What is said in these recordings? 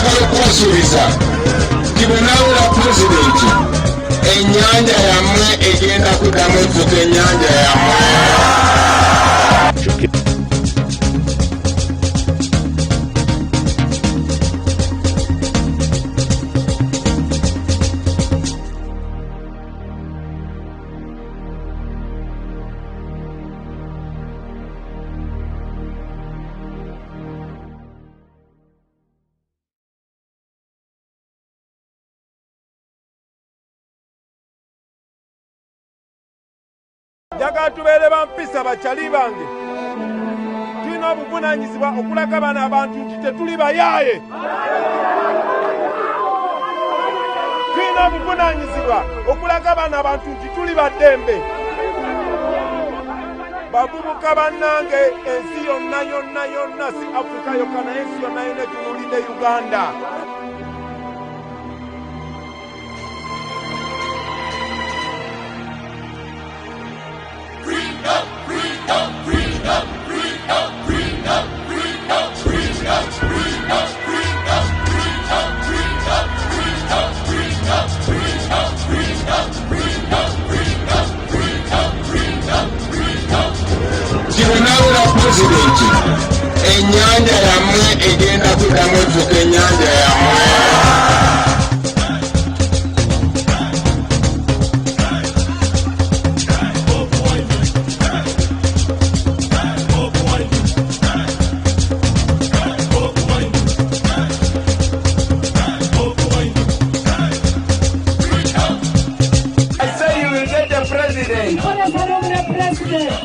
njagala okubasuubiza tibonawula pulezidenti ennyanja yammwe egenda kuddamu efuuka ennyanja yammwe. Njagala tubeere bampisa bakyali bange. Tulina obuvunaanyizibwa okulaga bano abantu nti tetuli bayaaye. Tulina obuvunaanyizibwa okulaga bano abantu nti tuli baddembe. Bavubuka bannange, ensi yonna si Afrika yokka naye ensi yonna etunuulidde Uganda. Tibonawula pulezidenti ennyanja yammwe egenda kuddamu efuuka ennyanja yammwe.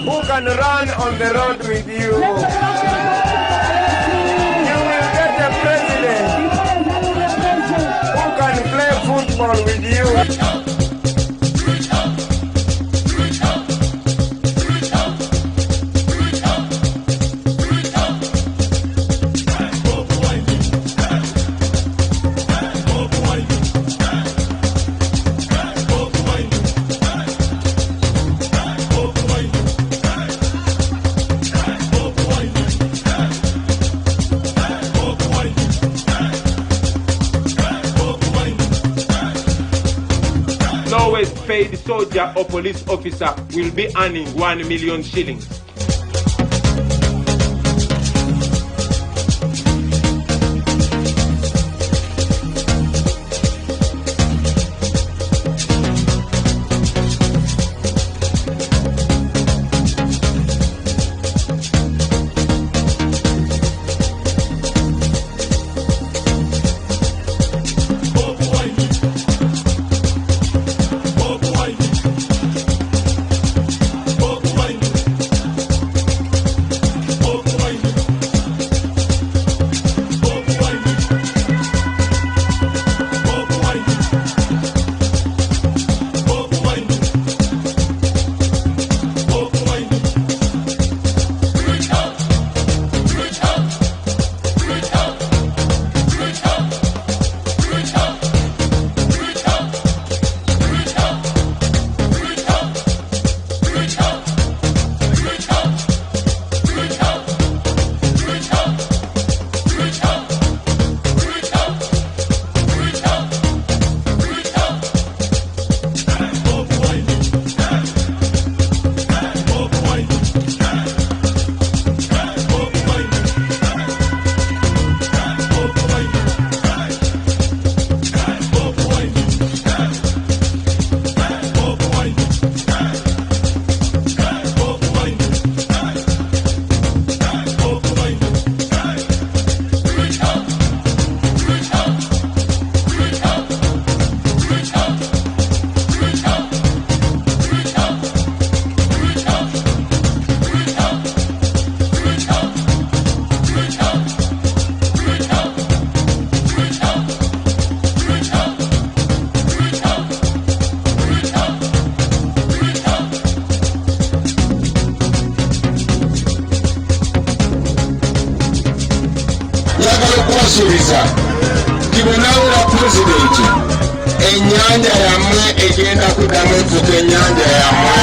Who can run on the road with you? You will get a president who can play football with you. Paid soldier or police officer will be earning 1 million shillings. kubasuubiza tibonawula pulezidenti ennyanja yammwe egenda kuddamu efuuka ennyanja yammwe.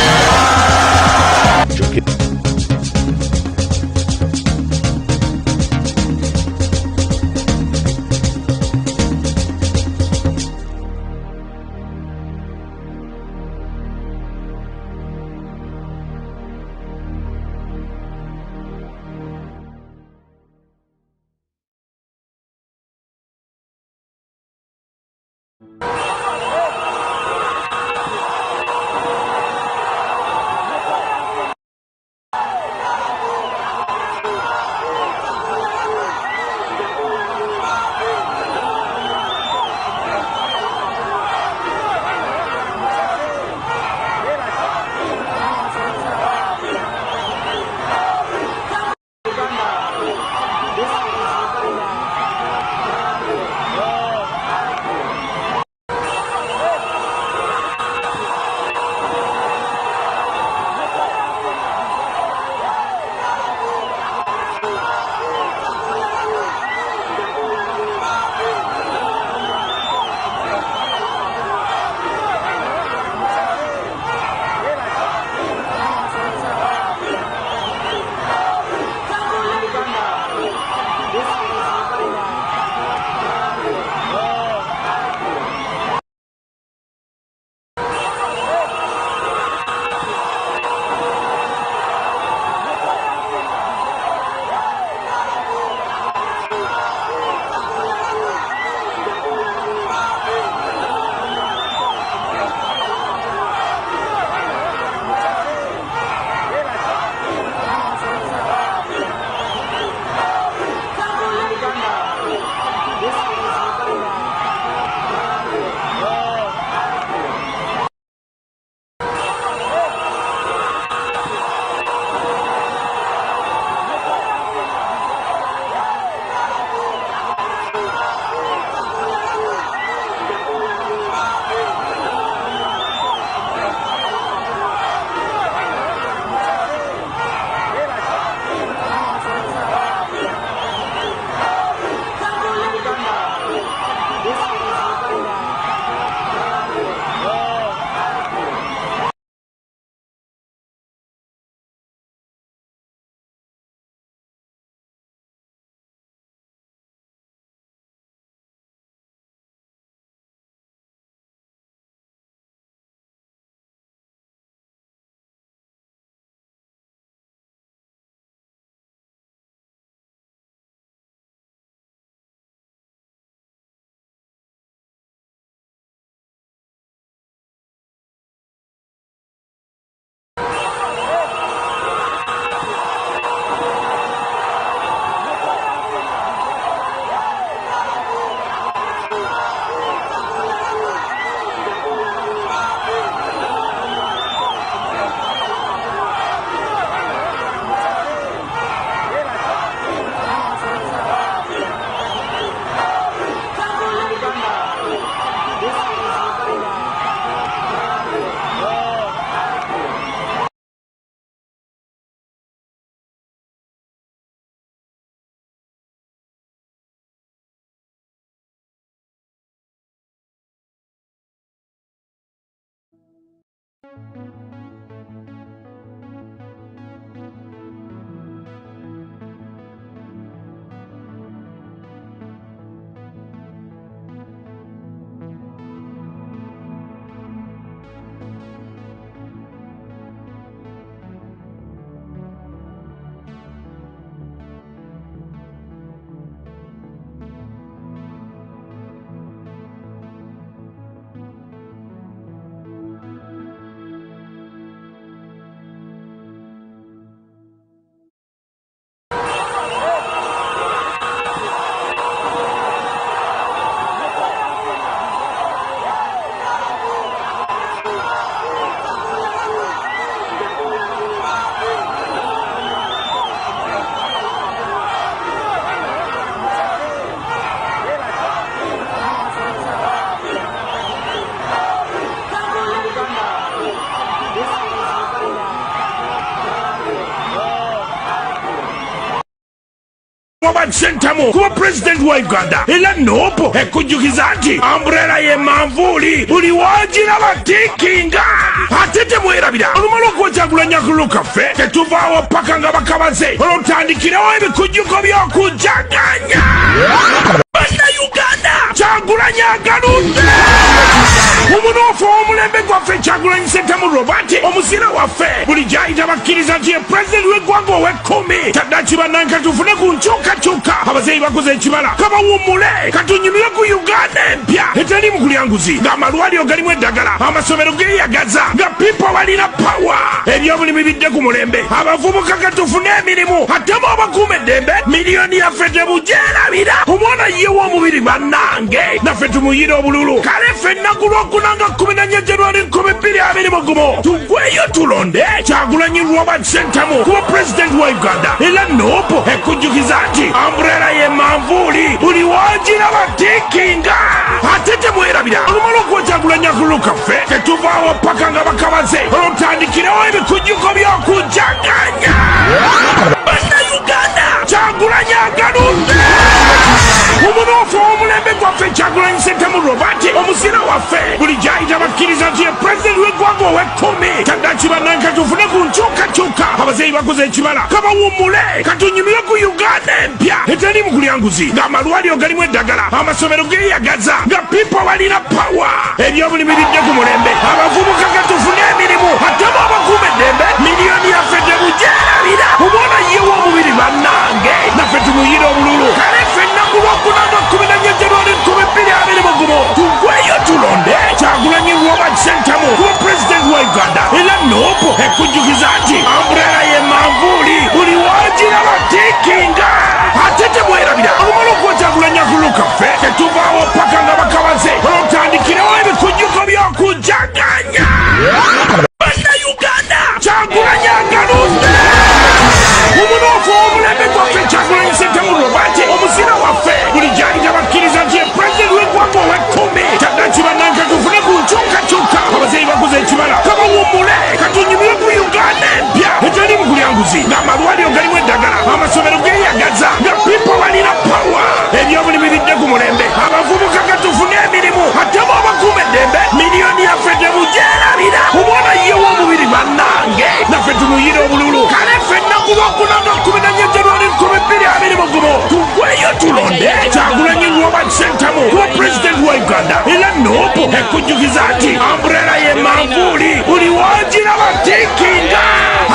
Sentamu kuba president wa Uganda ela nopo ekujjukiza nti umbrella ye manvuli buli wagira batikinga atete mwerabira olumalo kw'Kyagulanyi akuluka ffe tetuvaawo paka nga bakabaze olutandikirawo ebikujjuko by'okujaganya Uganda Kyagulanyi agaludde omunoofu ow'omulembe gwaffe Kyagulanyi Ssentamu Robert omusira waffe buli gy'ayita bakkiriza nti ye pulezidenti w'eggwanga ow'ekkumi taddaaki bannanka tufune ku nkyukakyuka abazeeyi bakoze ekibala kabawummule katunyumire ku Uganda empya etali mu kulyanguzi ng'amalwaliro galimu eddagala amasomero geeyagaza nga pipo balina pawa ebyobulimi bidde ku mulembe abavubuka katufune emirimu atemu abakuuma eddembe miliyoni yaffe tebugyerabira omwana ye w'omubiri bannange naffe tumuyire obululu kale ffe ennaku lw'okunanga 14 January 2021 tugweyo tulonde Kyagulanyi Robert Ssentamu kuba pulezidenti wa Uganda era noopo ekujjukiza nti amburera ye manvuuli buli wagira batikinga ate temwerabira olumala okuwa Kyagulanyi akululu kaffe tetuvaawo paka nga bakabaze olutandikirawo ebikujjuko by'okujaganya Bannayuganda Kyagulanyi agaludde omunoofu ow'omulembe gwaffe Kyagulanyi Ssentamu Robert omusira waffe buli gy'ayita bakkiriza nti ye pulezidenti w'eggwanga ow'ekkumi taddaaki bannanka tufune ku nkyukakyuka abazeeyi bakoze ekibala kabawummule katunyumire ku Uganda empya etali mu kulyanguzi ng'amalwaliro galimu eddagala amasomero geeyagaza nga pipo balina pawa ebyobulimi bidde ku mulembe abavubuka katufune emirimu atemu abakuuma eddembe miliyoni yaffe tebugyerabira omwana ye w'omubiri bannange naffe tumuyire obululu kale ffe ennaku lw'okunanga 14 January 2021 tugweyo tulonde Kyagulanyi Robert Ssentamu kuba pulezidenti wa Uganda era noopo ekujjukiza nti amburera ye manvuuli buli wagira batikinga ate temwerabira olumala okuwa Kyagulanyi akululu kaffe tetuvaawo paka nga bakabaze olutandikirawo ebikujjuko by'okujaganya Bannayuganda Kyagulanyi agaludde omunoofu ow'omulembe gwaffe Kyagulanyi Ssentamu Robert omusira waffe buli gy'ayita bakkiriza nti ye pulezidenti w'eggwanga ow'ekkumi taddaaki bannanka tufune ku nkyukakyuka abazeeyi bakoze ekibala kabawummule katunyumire ku Uganda empya etali mu kulyanguzi ng'amalwaliro galimu eddagala amasomero geeyagaza nga pipo balina pawa ebyobulimi bidde ku mulembe abavubuka katufune emirimu atemu abakuuma eddembe miliyoni yaffe tebugyerabira omwana ye w'omubiri bannange naffe tumuyire obululu kale ffe ennaku lw'okunanga 14 January 2021 tugweyo tulonde Kyagulanyi Robert Ssentamu kuba pulezidenti wa Uganda era noopo ekujjukiza nti amburera ye manvuuli buli wagira batikinga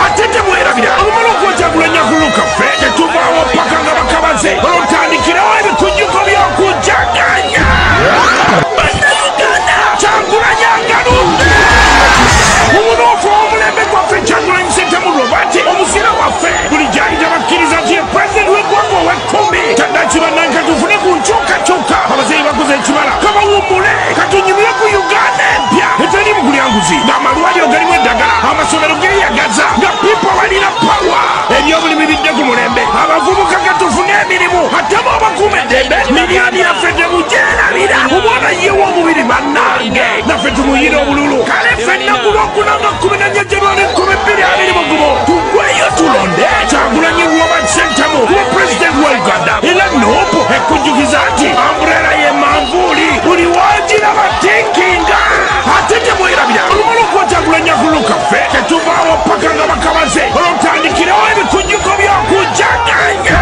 ate temwerabira olumala okuwa Kyagulanyi akululu kaffe tetuvaawo paka nga bakabaze olutandikirawo ebikujjuko by'okujaganya Bannayuganda Kyagulanyi agaludde omunoofu ow'omulembe gwaffe Kyagulanyi Ssentamu Robert omusira waffe buli gy'ayita bakkiriza nti ye pulezidenti w'eggwanga ow'ekkumi taddaaki bannanka tufune ku nkyukakyuka abazeeyi bakoze ekibala kabawummule katunyumire ku Uganda empya etali mu kulyanguzi ng'amalwaliro galimu eddagala amasomero geeyagaza nga pipo balina pawa ebyobulimi bidde ku mulembe abavubuka katufune emirimu atemu abakuuma eddembe miliyoni yaffe tebugyerabira omwana ye w'omubiri bannange naffe tumuyire obululu kale ffe ennaku lw'okunanga 14 January 2021 tugweyo tulonde Kyagulanyi Robert Ssentamu kuba pulezidenti wa Uganda era noopo ekujjukiza nti amburera ye manvuuli buli wagira batikinga ate temwerabira olumala okuwa Kyagulanyi akululu kaffe tetuvaawo paka nga bakabaze olutandikirawo ebikujjuko by'okujaganya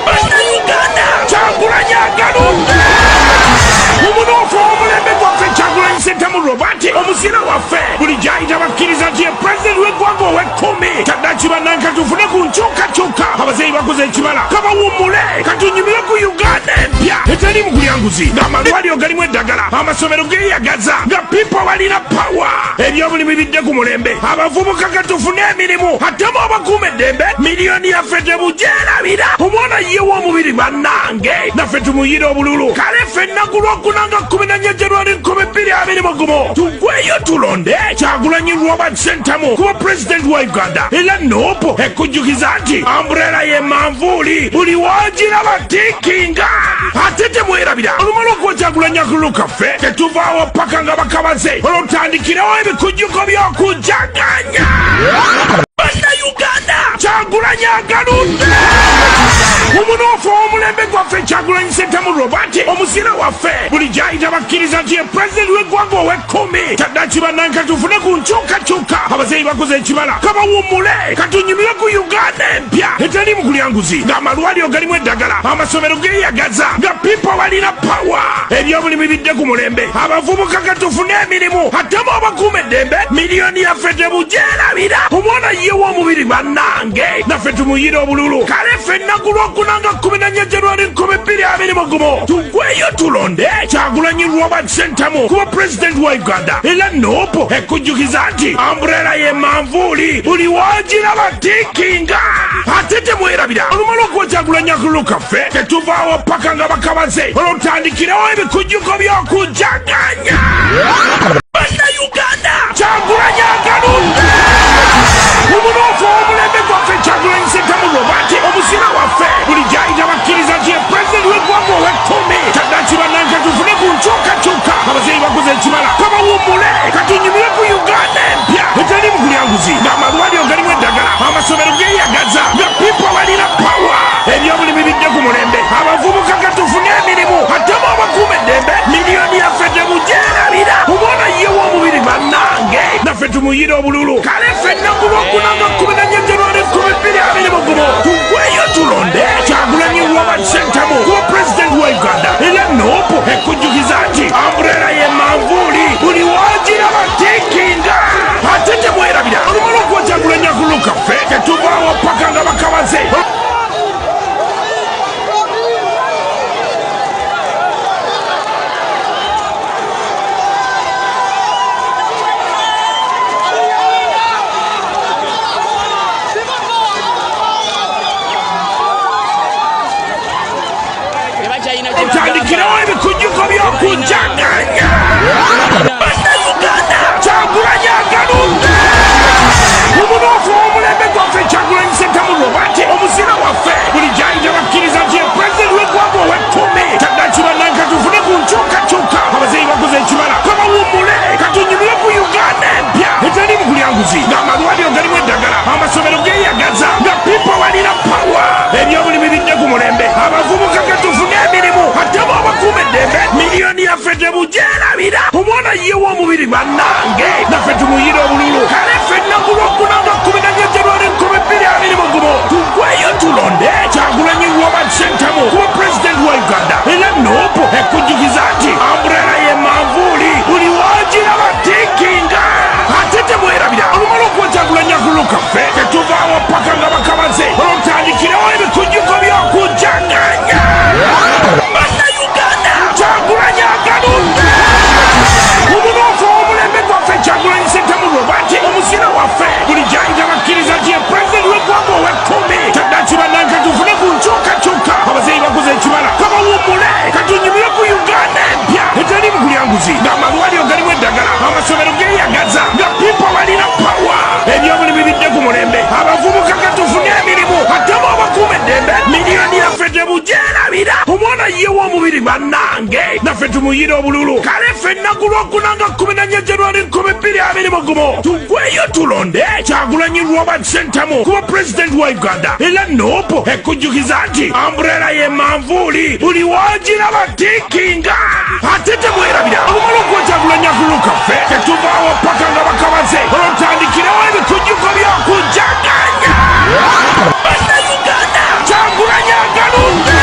Bannayuganda Kyagulanyi agaludde omunoofu ow'omulembe gwaffe Kyagulanyi Ssentamu Robert omusira waffe buli gy'ayita bakkiriza nti ye pulezidenti w'eggwanga ow'ekkumi taddaaki bannanka tufune ku nkyukakyuka abazeeyi bakoze ekibala kabawummule katunyumire ku Uganda empya etali mu kulyanguzi ng'amalwaliro galimu eddagala amasomero geeyagaza nga pipo balina pawa ebyobulimi bidde ku mulembe abavubuka katufune emirimu atemu abakuuma eddembe miliyoni yaffe tebugyerabira omwana ye w'omubiri bannange naffe tumuyire obululu kale ffe ennaku lw'okunanga 14 January 2021 tugweyo tulonde Kyagulanyi Robert Ssentamu kuba pulezidenti wa Uganda era noopo ekujjukiza nti amburera ye manvuuli buli wagira batikinga ate temwerabira olumala okuwa Kyagulanyi akululu kaffe tetuvaawo paka nga bakabaze olutandikirawo ebikujjuko by'okujaganya Bannayuganda Kyagulanyi agaludde omunoofu ow'omulembe gwaffe Kyagulanyi Ssentamu Robert omusira waffe buli gy'ayita bakkiriza nti ye pulezidenti w'eggwanga ow'ekkumi taddaaki bannanka tufune ku nkyukakyuka abazeeyi bakoze ekibala kabawummule katunyumire ku Uganda empya etali mu kulyanguzi ng'amalwaliro galimu eddagala amasomero geeyagaza nga pipo balina pawa ebyobulimi bidde ku mulembe abavubuka katufune emirimu ate mu abakuuma eddembe miliyoni yaffe tebugyerabira omwana ye w'omubiri bannange naffe tumuyire obululu kale ffe ennaku lw'okunanga 14 January 2021 tugweyo tulonde Kyagulanyi Robert Ssentamu kuba pulezidenti wa Uganda era noopo ekujjukiza nti amburera ye manvuuli buli wagiraba tikinga ate temwerabira olumala okuba Kyagulanyi akululu kaffe tetuvaawo paka nga bakabaze olwotandikirawo ebikujjuko by'okujaganya Uganda Kyagulanyi agaludde omunoofu omulembe gwaffe Kyagulanyi Ssentamu Robert omusira waffe buli gyayita bakkiriza nti ye pulezidenti w'eggwanga ow'ekkumi kyaddaaki bannange tufune ku nkyukakyuka abazeeyi bakoze ekimala kabawummule katunyumire ku Uganda empya etali mu kulyanguzi ng'amalwaliro galimu eddagala amasomero geeyagaza nga pipo balina pawa ebyobulimi bidde ku mulembe abavubuka katufune emirimu ate mu abakuuma eddembe miliyoni yaffe tebugyerabira omwana ye w'omubiri bannange naffe tumuyire obululu kale ffe ennaku lw'okunanga 14 January 2021 tugweyo tulonde Kyagulanyi Robert Ssentamu kuba pulezidenti wa Uganda era noopo ekujjukiza nti amburera ye manvuuli buli wagiraba tikinga ate temwerabira olumala okuba Kyagulanyi akululu kaffe tetuvaawo paka nga bakabaze otandikirawo ebikujjuko by'okujaganya Uganda Kyagulanyi agaludde omunoofu w'omulembe gwaffe Kyagulanyi Ssentamu Robert omusira waffe buli gyayita bakkiriza nti ye pulezidenti w'eggwanga ow'ekkumi kyaddaaki bannange tufune ku nkyukakyuka abazeeyi bakoze ekimala kabawummule katunyumire ku Uganda empya etali mu kulyanguzi ng'amalwaliro galimu eddagala amasomero geeyagaza nga pipo balina pawa ebyobulimi bidde ku mulembe abavubuka katufune emirimu ate mu abakuuma eddembe miliyoni yaffe tebugyerabira omwana ye w'omubiri bannange naffe tumuyire obululu kale ffe ennaku lw'okunanga 14 January 2021 tugweyo tulonde Kyagulanyi Robert Ssentamu kuba pulezidenti wa Uganda era noopo ekujjukiza nti amburera ye manvuuli buli wagiraba tikinga ate temwerabira olumala okuba Kyagulanyi akululu kaffe tetuvaawo paka nga bakabaze olwotandikirawo ebikujjuko by'okujaganya Uganda Kyagulanyi agaludde omunoofu w'omulembe gwaffe Kyagulanyi Ssentamu Robert omusira waffe buli gyayita bakkiriza nti ye pulezidenti w'eggwanga ow'ekkumi kyaddaaki bannange tufune ku nkyukakyuka abazeeyi bakoze ekimala kabawummule katunyumire ku Uganda empya etali mu kulyanguzi ng'amalwaliro galimu eddagala amasomero geeyagaza nga pipo balina pawa ebyobulimi bidde ku mulembe abavubuka katufune emirimu ate mu abakuuma eddembe miliyoni yaffe tebugyerabira omwana ye w'omubiri bannange naffe tumuyire obululu kale ffe ennaku lw'okunanga 14 January 2021 tugweyo tulonde Kyagulanyi Robert Ssentamu kuba pulezidenti wa Uganda era noopo ekujjukiza nti amburera ye manvuuli buli wagiraba tikinga ate temwerabira olumala okuba Kyagulanyi akululu kaffe tetuvaawo paka nga bakabaze olwotandikirawo ebikujjuko by'okujaganya Uganda Kyagulanyi agaludde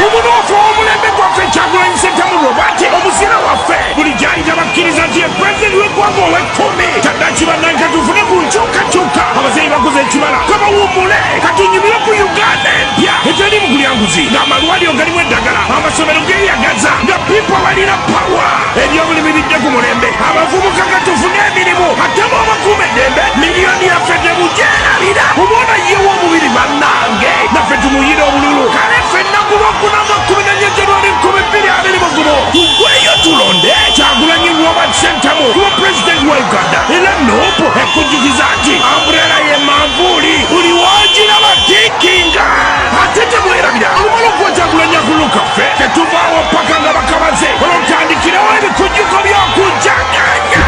omunoofu w'omulembe gwaffe Kyagulanyi Ssentamu Robert omusira waffe buli gyayita bakkiriza nti ye pulezidenti w'eggwanga ow'ekkumi kyaddaaki bannange tufune ku nkyukakyuka abazeeyi bakoze ekimala kabawummule katunyumire ku Uganda empya etali mu kulyanguzi ng'amalwaliro galimu eddagala amasomero geeyagaza nga pipo balina pawa ebyobulimi bidde ku mulembe abavubuka katufune emirimu ate mu abakuuma eddembe miliyoni yaffe tebugyerabira omwana ye w'omubiri bannange naffe tumuyire obululu kale ffe ennaku lw'okunanga 14 January 2021 tugweyo tulonde Kyagulanyi Robert Ssentamu kuba pulezidenti wa Uganda era noopo ekujjukiza nti amburera ye manvuuli buli wagiraba tikinga ate temwerabira olumala okuba Kyagulanyi akululu kaffe tetuvaawo paka nga bakabaze olwotandikirawo ebikujjuko by'okujaganya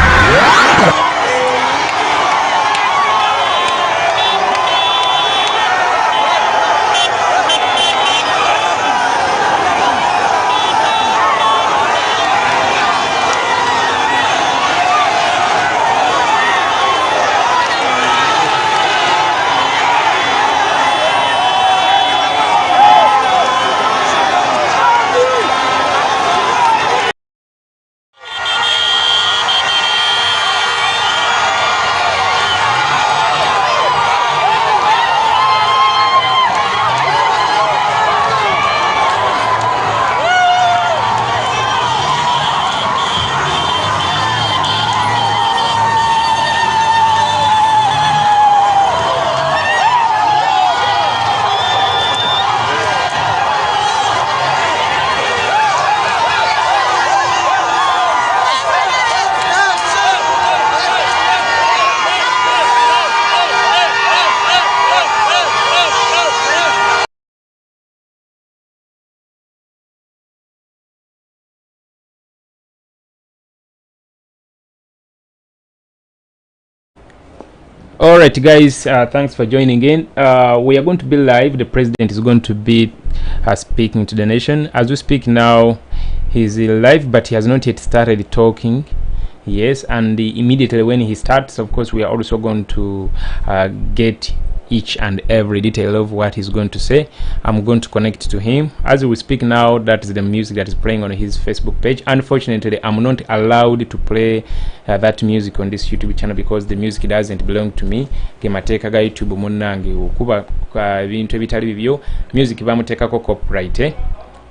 All right, guys, thanks for joining in. We are going to be live. The president is going to be speaking to the nation. As we speak now, he's live, but he has not yet started talking. Yes, and immediately when he starts, of course, we are also going to get each and every detail of what he's going to say. I'm going to connect to him. As we speak now, that is the music that is playing on his Facebook page. Unfortunately, I'm not allowed to play that music on this YouTube channel because the music doesn't belong to me. Gemateeka ga YouTube munnange okuba ebintu ebitali bibyo music bamuteekako copyright.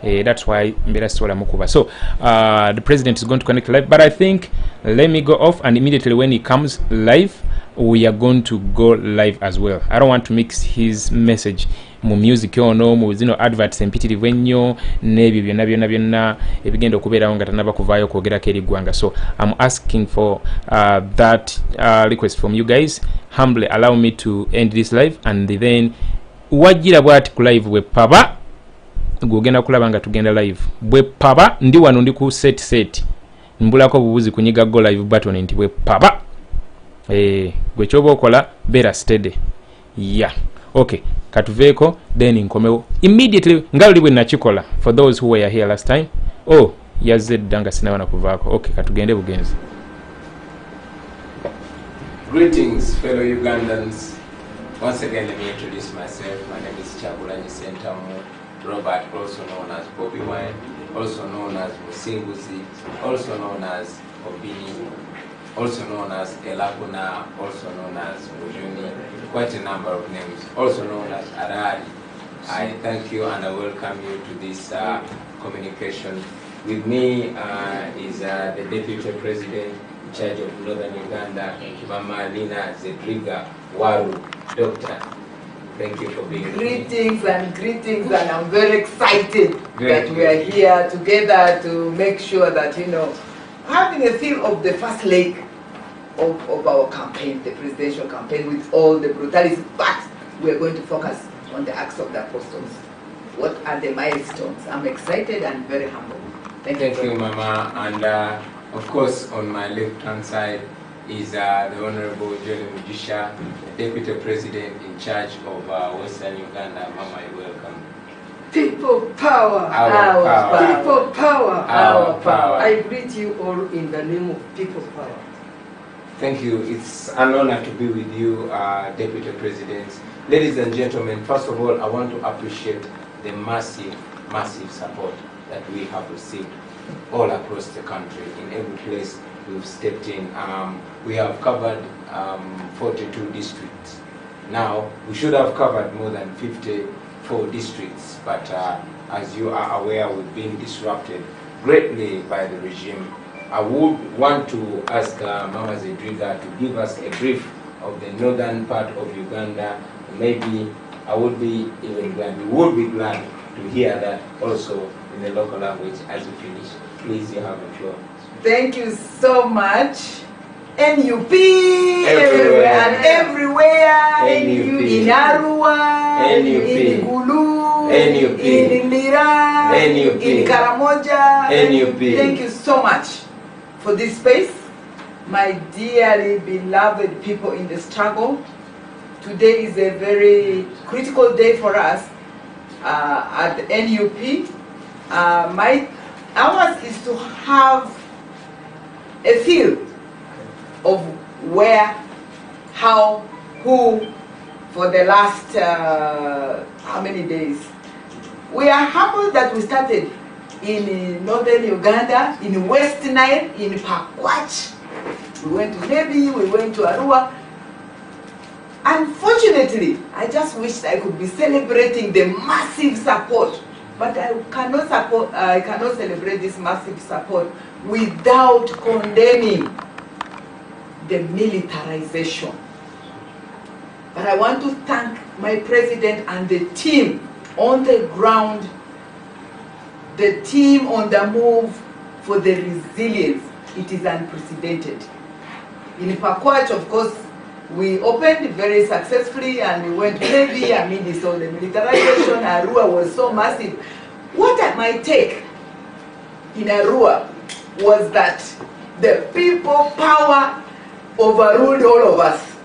That's why mbera sola mukuba. So the president is going to connect live, but I think let me go off, and immediately when he comes live we are going to go live as well. I don't want to mix his message mu music ono mu zino adverts empitirivu ennyo n'ebyo byonna ebigenda okubeerawo nga tanaba kuvaayo kwogerako eri ggwanga. So I'm asking for that request from you guys. Humbly allow me to end this live, and then wajira bwati ku live bwe paba gugenda kulaba nga tugenda live bwe paba ndi wano ndi ku set mbulako bubuzi kunyiga go live button nti bwe paba gwe kyoba okola better steady. Yeah, okay, katuveeko then nkomewo immediately nga luli bwe nakikola for those who were here last time. Oh, yazze danga sinawa na kuvaako. Okay, katugende bugenzi. Greetings, fellow Ugandans. Once again, let me introduce myself. My name is Campagins Robert, also known as Bobiwine, also known as Musinguzi, also known as Obini, also known as Elakuna, also known as Mujuni, quite a number of names, also known as Arari. I thank you and I welcome you to this communication. With me is the Deputy President in charge of Northern Uganda, Mama Lina Zedriga Waru, Doctor. Thank you for being here. Greetings, and I'm very excited that we are here together to make sure that, you know, having a feel of the first leg of our campaign, the presidential campaign, with all the brutalities, but we're going to focus on the acts of the apostles. What are the milestones? I'm excited and very humble. Thank you, Mama. And of course, on my left-hand side is the Honorable Johnny Mujisha, Deputy President in charge of Western Uganda. Mama, you're welcome. People power. Our power. People power. Our power. I greet you all in the name of people power. Thank you. It's an honor to be with you, Deputy President. Ladies and gentlemen, first of all, I want to appreciate the massive support that we have received all across the country. In every place we've stepped in. We have covered 42 districts. Now, we should have covered more than 54 districts, but as you are aware, we've been disrupted greatly by the regime. I would want to ask Mama Zedriga to give us a brief of the northern part of Uganda. Maybe I would be even glad, we would be glad to hear that also in the local language as you finish. Please, you have the floor. Thank you so much. NUP everywhere and everywhere. NUP. In Arua, NUP. in Gulu, NUP. in Lira, NUP. in Karamoja. NUP. Thank you so much for this space, my dearly beloved people in the struggle. Today is a very critical day for us at NUP. Ours is to have a feel of where, how, who, for the last how many days. We are humbled that we started in northern Uganda, in West Nile, in Pakwach. We went to Nebi, we went to Arua. Unfortunately, I just wished I could be celebrating the massive support, but I cannot celebrate this massive support without condemning the militarization. But I want to thank my president and the team on the ground, the team on the move, for the resilience. It is unprecedented. In Pakwach, of course, we opened very successfully and we went heavy amidst all the militarization. Arua was so massive. What my take in Arua was that the people power overruled all of us.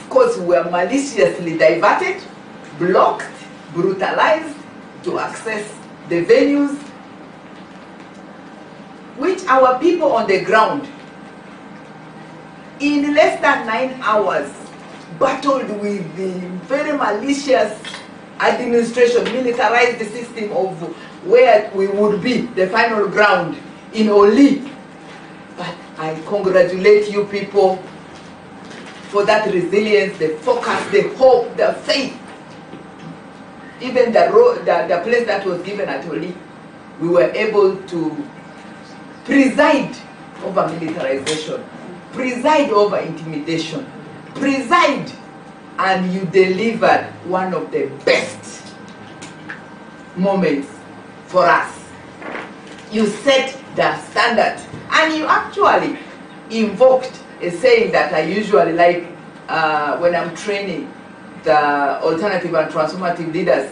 of course, were maliciously diverted, blocked, brutalized to access the venues, which our people on the ground, in less than 9 hours, battled with the very malicious administration, militarized system of where we would be, the final ground in Oli. But I congratulate you people for that resilience, the focus, the hope, the faith. Even the place that was given at Oli, we were able to preside over militarization, preside over intimidation, preside, and you delivered one of the best moments for us. You set the standard, and you actually invoked a saying that I usually like when I'm training the alternative and transformative leaders,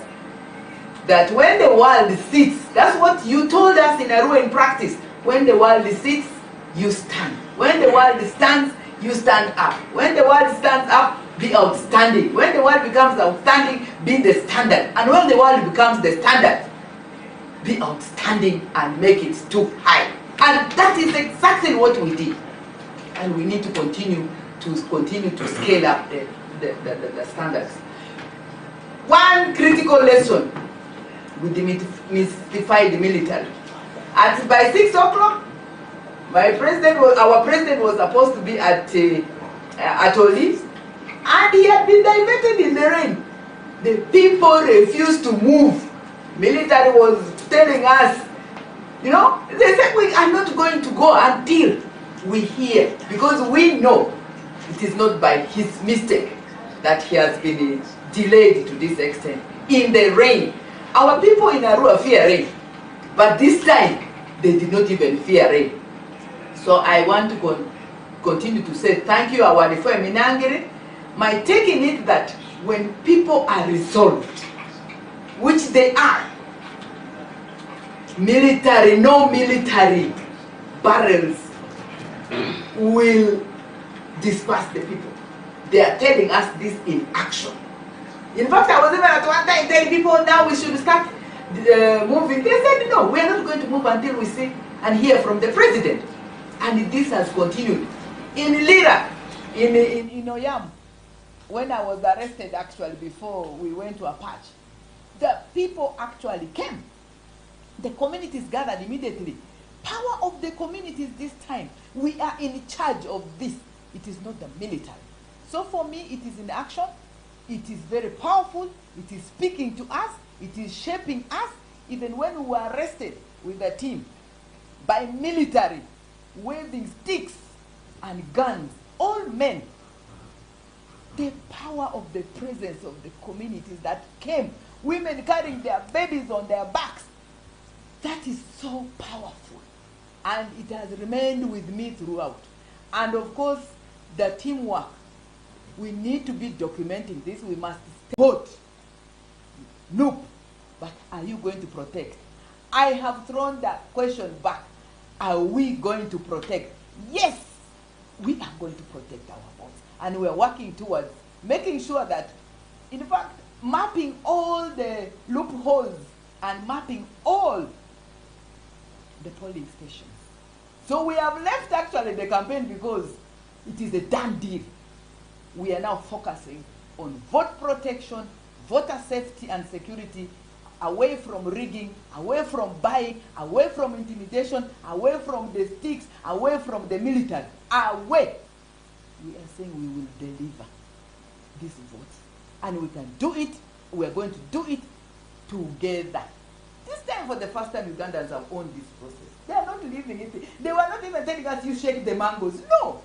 that when the world sits, that's what you told us in Arua in practice, when the world sits, you stand. When the world stands, you stand up. When the world stands up, be outstanding. When the world becomes outstanding, be the standard. And when the world becomes the standard, be outstanding and make it too high. And that is exactly what we did. And we need to continue to scale up the standards. One critical lesson, we demystified the military. By 6 o'clock, our president was supposed to be at Oli, and he had been diverted in the rain. The people refused to move. Military was telling us, you know, they said we are not going to go until we hear, because we know it is not by his mistake that he has been delayed to this extent. In the rain, our people in Arua fear rain, but this time they did not even fear rain. So I want to continue to say thank you, our Minangere. My taking it that when people are resolved, which they are, military, no military barrels will disperse the people. They are telling us this in action. In fact, I was even at one time telling people now we should start moving. They said no, we are not going to move until we see and hear from the president. And this has continued. In Lira, in Oyam, when I was arrested actually before we went to Apache, the people actually came. The communities gathered immediately. Power of the communities this time. We are in charge of this. It is not the military. So for me, it is in action. It is very powerful. It is speaking to us. It is shaping us. Even when we were arrested with the team by military, waving sticks and guns, all men, the power of the presence of the communities that came, women carrying their babies on their backs, that is so powerful. And it has remained with me throughout. And of course, the teamwork. We need to be documenting this. We must vote. Nope. But are you going to protect? I have thrown that question back. Are we going to protect? Yes, we are going to protect our bonds. And we are working towards making sure that, in fact, mapping all the loopholes and mapping all the polling stations. So we have left actually the campaign because it is a done deal. We are now focusing on vote protection, voter safety and security, away from rigging, away from buying, away from intimidation, away from the sticks, away from the military, away. We are saying we will deliver these votes. And we can do it. We are going to do it together. This time, for the first time, Ugandans have owned this process. They are not leaving it. They were not even telling us, you shake the mangoes. No.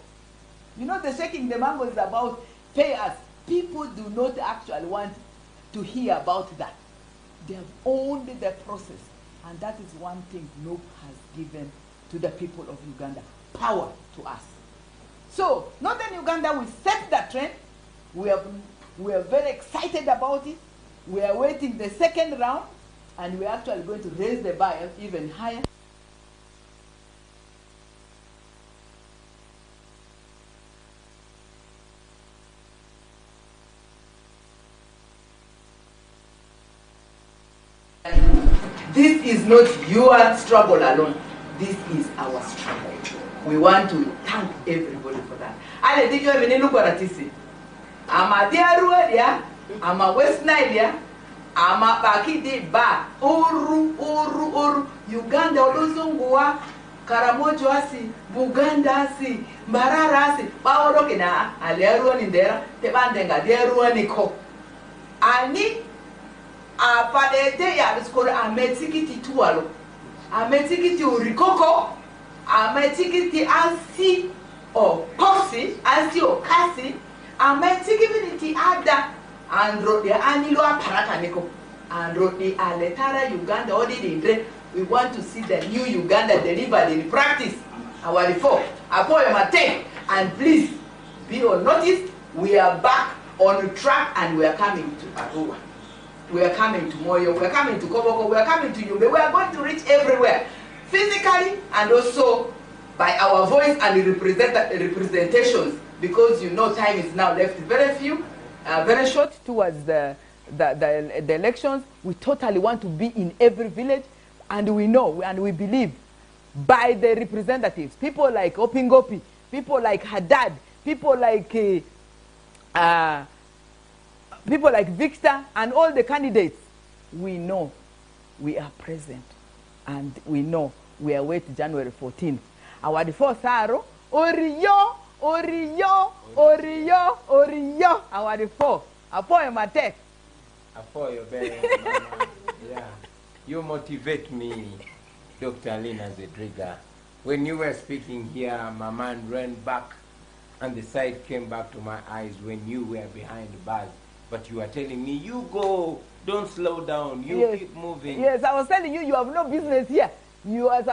You know, the shaking the mangoes is about pay us. People do not actually want to hear about that. They have owned the process. And that is one thing NOPE has given to the people of Uganda. Power to us. So, Northern Uganda will set the trend. We are very excited about it. We are waiting the second round. And we are actually going to raise the bar even higher. is not your struggle alone. This is our struggle. We want to thank everybody for that. Ale dijo mene lugora tisi. Ama diarualia, ama West Nile, ama bakidi ba, uru, Uganda oluzungua, Karamojo asi, Buganda asi, Mbarara asi, baoroke na aliarua nindera, tebandenga diarua niko. Ani apadete ya biskora ametikiti tuwalo, ametikiti urikoko, ametikiti asi o kosi, asi o kasi, ametikiti ada, andro de anilo aparaka niko, andro de aletara Uganda odi dindre. We want to see the new Uganda delivered in practice. Our reform, Apoyo Mate, and please be on notice. We are back on track, and we are coming to Arua. We are coming to Moyo. We are coming to Koboko. We are coming to Yumbe. We are going to reach everywhere, physically and also by our voice and representations. Because you know, time is now left very few, very short towards the elections. We totally want to be in every village. And we know and we believe by the representatives, people like Opingopi, people like Haddad, people like Victor, and all the candidates, we know we are present, and we know we are waiting January 14th. Our first arrow, Oriyo. Our four, Apoyo Mate. Apoyo Bele, Mama. Yeah. You motivate me, Dr. Lina Zedriga. When you were speaking here, my mind ran back and the sight came back to my eyes when you were behind the bars. But you are telling me, you go, don't slow down, you keep moving. Yes, I was telling you, you have no business here. You have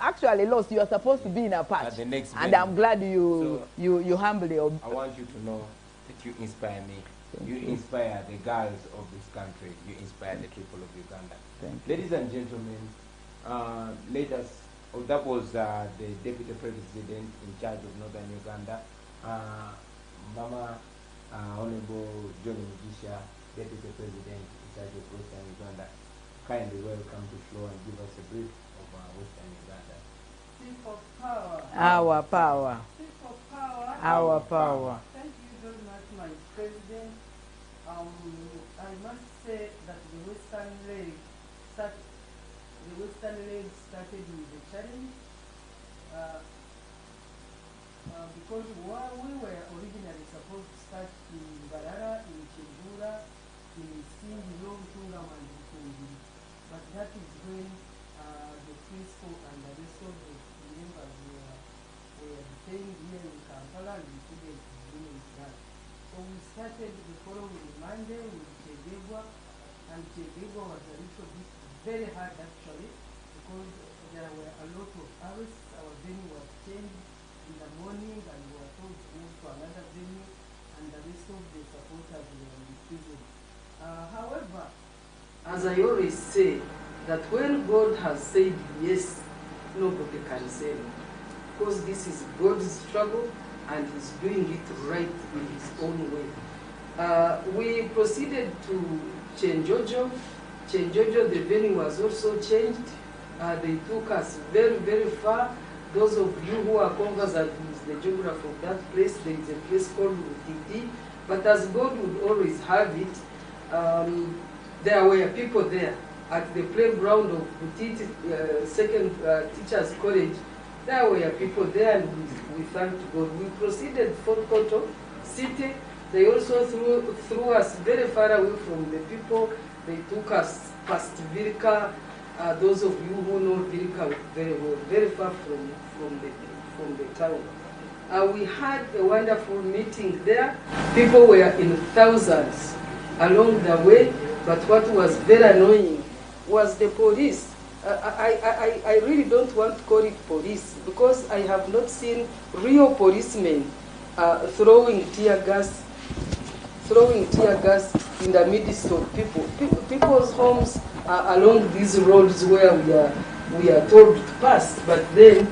actually lost. You are supposed to be in a patch. At the next and I'm glad you humbly. I want you to know that you inspire me. You inspire the girls of this country. You inspire the people of Uganda. Ladies and gentlemen, that was the Deputy President in charge of Northern Uganda, Mama Honorable John Mugisha, Deputy President in charge of Western Uganda. Kindly welcome to floor and give us a brief of Western Uganda. Chief of power. Our power. Chief of power. Our power. Thank you very much, my president. I must say that the Western leg started with a challenge because while we were originally supposed to start in Barara, in Chembura, in Sindi, Longunga, and Bukundi, but that is when the principal and the rest of the members were detained here in Kampala and we couldn't finish that. So we started the following Monday with Chegegwa, and Chegegwa was a little bit very hard actually because there were a lot of arrests. Our venue was changed in the morning and we were told to move to another venue, and the rest of the supporters were in prison. However, as I always say, that when God has said yes, nobody can say no, because this is God's struggle and He's doing it right in His own way. We proceeded to Chenjojo. Chenjojo, the venue was also changed. They took us very, very far. Those of you who are conversant with the geography of that place, there is a place called Utiti. But as God would always have it, there were people there at the playground of Utiti, Second Teachers College. There were people there, and we thanked God. We proceeded Fort Koto City. They also threw us very far away from the people. They took us past Virka. Those of you who know Virka very well, very far from the town. We had a wonderful meeting there. People were in thousands along the way, but what was very annoying was the police. I really don't want to call it police because I have not seen real policemen throwing tear gas in the midst of people. People's homes are along these roads where we are told to pass, but then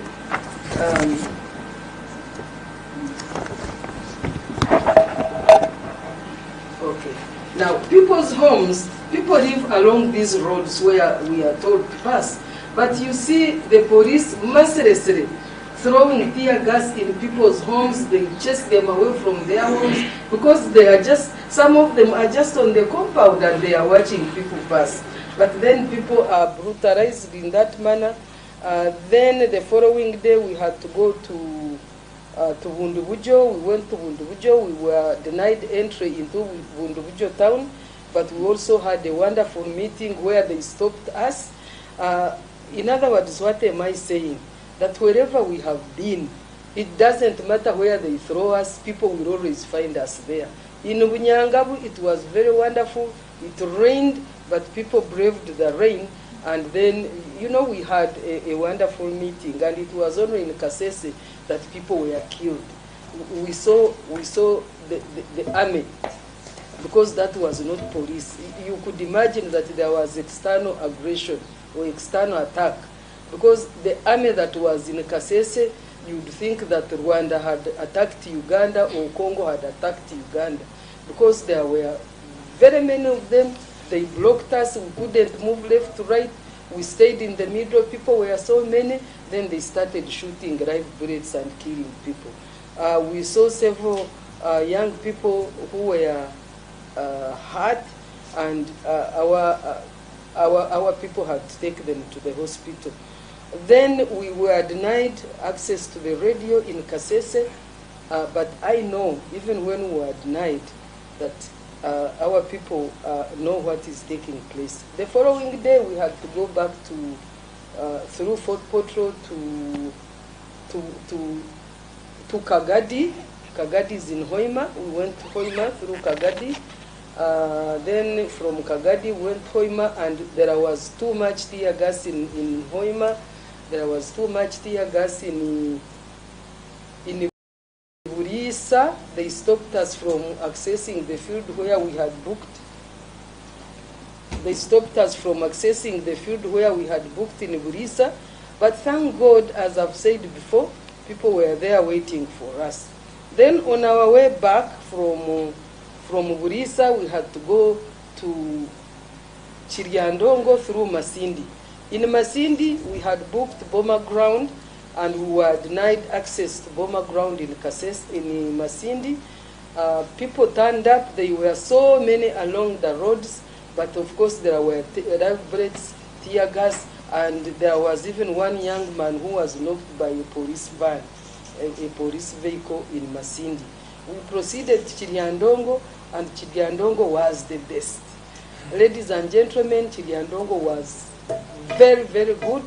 okay. Now people's homes People live along these roads where we are told to pass. But you see the police mercilessly throwing tear gas in people's homes. They chase them away from their homes because they are just, some of them are just on the compound and they are watching people pass. But then people are brutalized in that manner. Then the following day we had to go to Bundubujo. We went to Bundubujo. We were denied entry into Bundubujo town, but we also had a wonderful meeting where they stopped us. In other words, what am I saying? That wherever we have been, it doesn't matter where they throw us, people will always find us there. In Bunyangabu, it was very wonderful. It rained, but people braved the rain. And then, you know, we had a wonderful meeting, and it was only in Kasese that people were killed. We saw the army, because that was not police. You could imagine that there was external aggression or external attack, because the army that was in Kasese, you'd think that Rwanda had attacked Uganda or Congo had attacked Uganda, because there were very many of them. They blocked us, we couldn't move left to right. We stayed in the middle, people were so many, then they started shooting live bullets and killing people. We saw several young people who were hurt, and our people had to take them to the hospital. Then we were denied access to the radio in Kasese, but I know, even when we were denied, that our people know what is taking place. The following day, we had to go back to through Fort Potro to Kagadi. Kagadi is in Hoima. We went to Hoima through Kagadi. Then from Kagadi, we went to Hoima, and there was too much tear gas in Hoima. There was too much tear gas in Burisa. They stopped us from accessing the field where we had booked. They stopped us from accessing the field where we had booked in Burisa. But thank God, as I've said before, people were there waiting for us. Then on our way back from Burisa, we had to go to Chiriandongo through Masindi. In Masindi, we had booked Boma Ground, and we were denied access to Boma Ground in Masindi. People turned up. There were so many along the roads, but of course there were live bullets, tear gas, and there was even one young man who was knocked by a police van, a police vehicle in Masindi. We proceeded to Chiriandongo, and Chiriandongo was the best. Ladies and gentlemen, Chiriandongo was very, very good.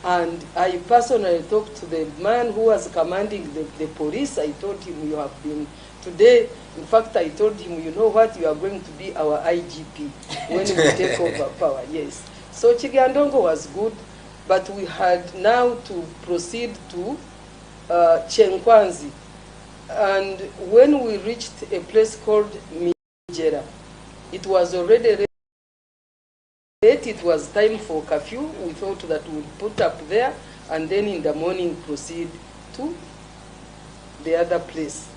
And I personally talked to the man who was commanding the police. I told him, you have been today. In fact, I told him, you know what, you are going to be our IGP when we take over power. Yes. So Chiriandongo was good, but we had now to proceed to Chenkwanzi. And when we reached a place called Mijera, it was already late. It was time for curfew. We thought that we would put up there and then in the morning proceed to the other place.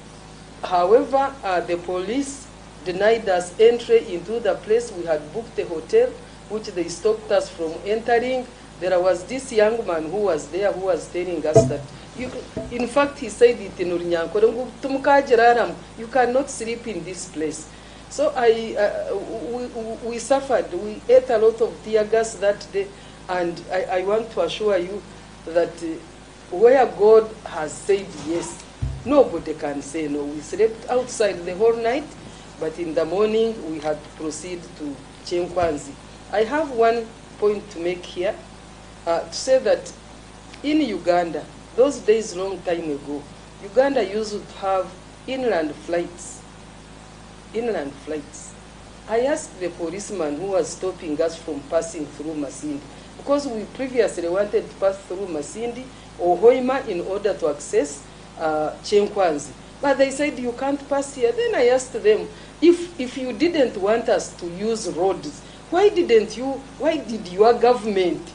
However, the police denied us entry into the place. We had booked a hotel, which they stopped us from entering. There was this young man who was there who was telling us that, in fact, he said it in Urinyanko, you cannot sleep in this place. So we suffered. We ate a lot of tear gas that day, and I want to assure you that where God has said yes, nobody can say no. We slept outside the whole night, but in the morning we had to proceed to Chenkwanzi. I have one point to make here, to say that in Uganda, those days long time ago, Uganda used to have inland flights. Inland flights. I asked the policeman who was stopping us from passing through Masindi, because we previously wanted to pass through Masindi or Hoima in order to access Chenkwanzi. But they said, you can't pass here. Then I asked them, if you didn't want us to use roads, why did your government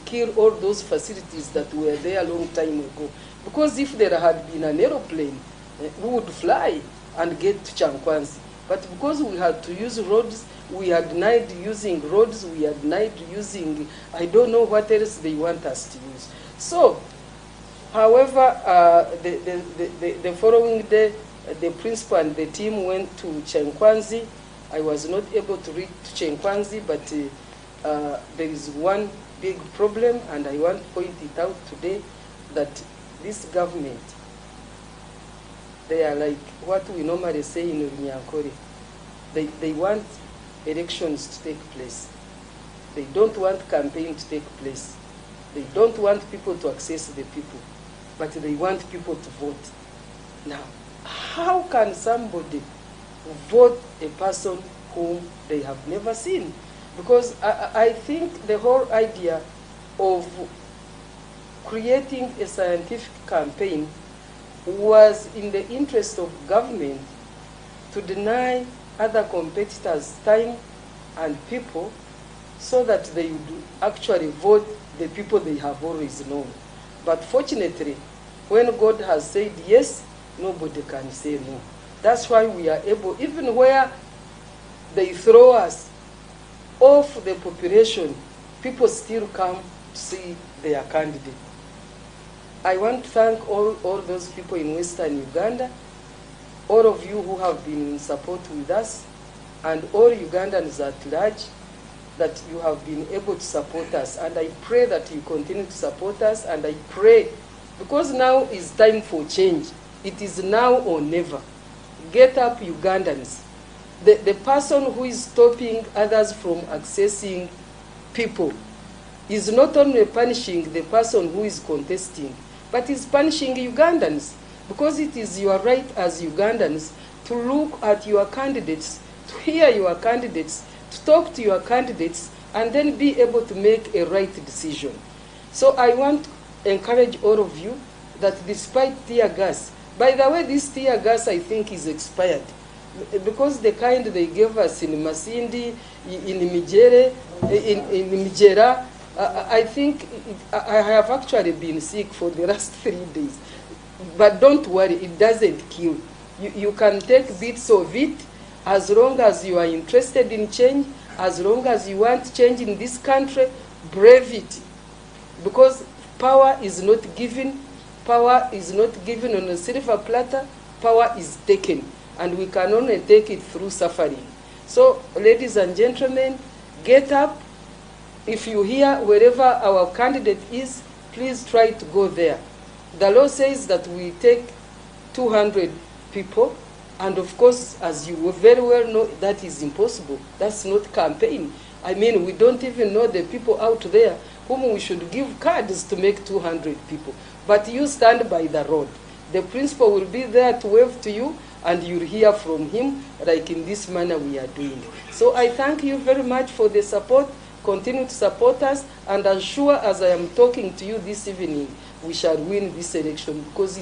kill all those facilities that were there a long time ago? Because if there had been an aeroplane, we would fly and get to Chenkwanzi. But because we had to use roads, we are denied using roads, we are denied using, I don't know what else they want us to use. So, however, the following day, the principal and the team went to Chenkwanzi. I was not able to reach Chenkwanzi, but there is one big problem, and I want to point it out today, that this government, they are like what we normally say in Runyankore. They want elections to take place. They don't want campaign to take place. They don't want people to access the people, but they want people to vote. Now, how can somebody vote a person whom they have never seen? Because I think the whole idea of creating a scientific campaign was in the interest of government to deny other competitors time and people so that they would actually vote the people they have always known. But fortunately, when God has said yes, nobody can say no. That's why we are able, even where they throw us off the population, people still come to see their candidate. I want to thank all those people in Western Uganda, all of you who have been in support with us, and all Ugandans at large, that you have been able to support us. And I pray that you continue to support us, and I pray, because now is time for change. It is now or never. Get up, Ugandans. The person who is stopping others from accessing people is not only punishing the person who is contesting, but is punishing Ugandans, because it is your right as Ugandans to look at your candidates, to hear your candidates, to talk to your candidates, and then be able to make a right decision. So I want to encourage all of you that despite tear gas, by the way, this tear gas I think is expired, because the kind they gave us in Masindi, in Mijere, in Mijera, I think I have actually been sick for the last 3 days. But don't worry, it doesn't kill. You can take bits of it as long as you are interested in change, as long as you want change in this country, brave it. Because power is not given. Power is not given on a silver platter. Power is taken. And we can only take it through suffering. So, ladies and gentlemen, get up. If you hear wherever our candidate is, please try to go there. The law says that we take 200 people, and of course, as you very well know, that is impossible. That's not campaign. I mean, we don't even know the people out there whom we should give cards to make 200 people. But you stand by the road. The principal will be there to wave to you, and you'll hear from him, like in this manner we are doing. So I thank you very much for the support. Continue to support us, and I'm sure as I am talking to you this evening, we shall win this election, because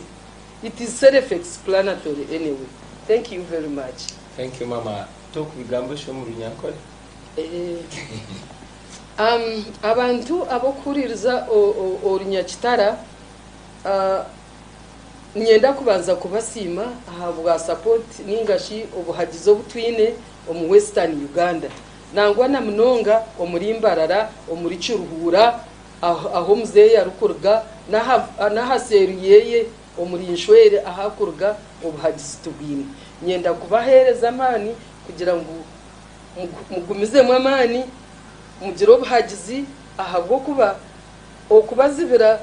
it is self-explanatory anyway. Thank you very much. Thank you, Mama. Talk with Gambusho Runyankore. Abantu abokuririza orunyakitara nyenda kubanza kubasima ahabwa support ningashi obuhagizo butwine omu Western Uganda. Nangwa na mnonga omurimbarara omuri Kiruhura aho muzeya rukurga nahaseriyeye omuri Nshwere ahakurga obuhagizi tubwine. Nyenda kubahereza amani kugira ngo mugumize mu amani mugire obuhagizi ahabwo kuba okubazibira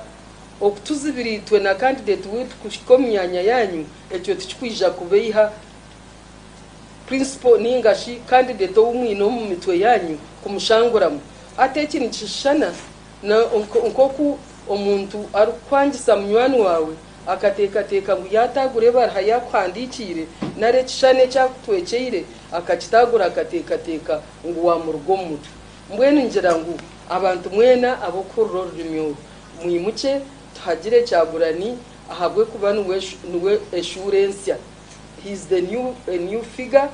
okutuzibiritwe na candidate witu kushika mu myanya yanyu ekyo tukikwija kubeiha principal ningashi candidate w'umwino mu mitwe yanyu kumushanguramu ate ikintu kishana na nkoku omuntu arukwangisa munywani wawe akatekateka ngo yatagure barha yakwandikire nare kishane cyakutwekeire akakitagura akatekateka ngo wa murugo mutu mbwene ngira ngo abantu mwena abokurro rimyo mwimuke tuhagire cyagurani ahabwe kuba nuwe assurance. He's the new figure,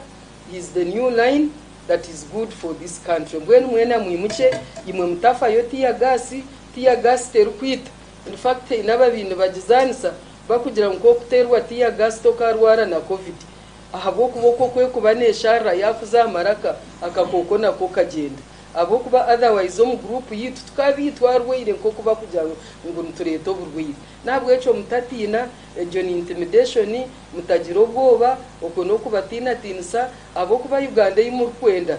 he's the new line that is good for this country. Mbwene mwena mwimuke imwe mutafa yo tiya gas terukwita. In fact inaba bintu bagizanisa bakugira ngo kuterwa tiya gas tokarwara na covid ahabw'okuboko kwe kuba neshara yakuzamaraka akakoko nako kagenda ahabw'okuba otherwise omu gurupu yitu tukabitwa arwaire nk'okuba kugira ngo nitureeta oburwaire nahabw'ekyo mutatiina egyo ni intimidation mutagira obwoba okwo n'okubatiinatinisa ahabw'okuba Uganda ei murikwenda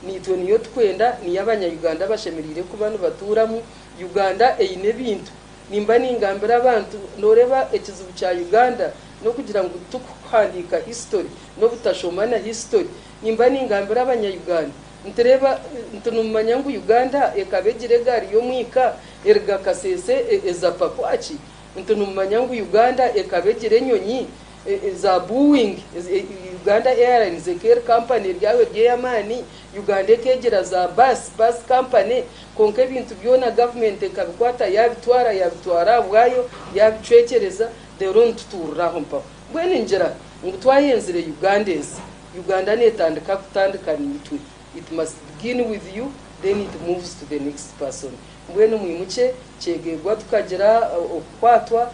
nitwe niyo tukwenda niyo abanya-Uganda bashemereire kuba nibatuuramu. Uganda eine ebintu nimba ningambira abantu noreba ekizibu kya Uganda n'okugira ngu tukuhandiika history n'obutashoma na history nimba ningambira abanya-Uganda ntureba ntunumanya ngu Uganda ekabegire gari y'omwika erga kasese ezapa kwaki ntunumanya ngu Uganda ekabegire enyonyi za Boeing Uganda Airlines care company ryawe ry'amani Uganda ekegera za bus company konka ebintu byona government ekabikwata yabitwara bwayo yabicwekereza rero ntuturiraho mpaka mbwene njira ngu twayenzire Uganda netandika kutandika nitwe. It must begin with you, then it moves to the next person. Mbwene mwimuke kyegegwa tukagira okukwatwa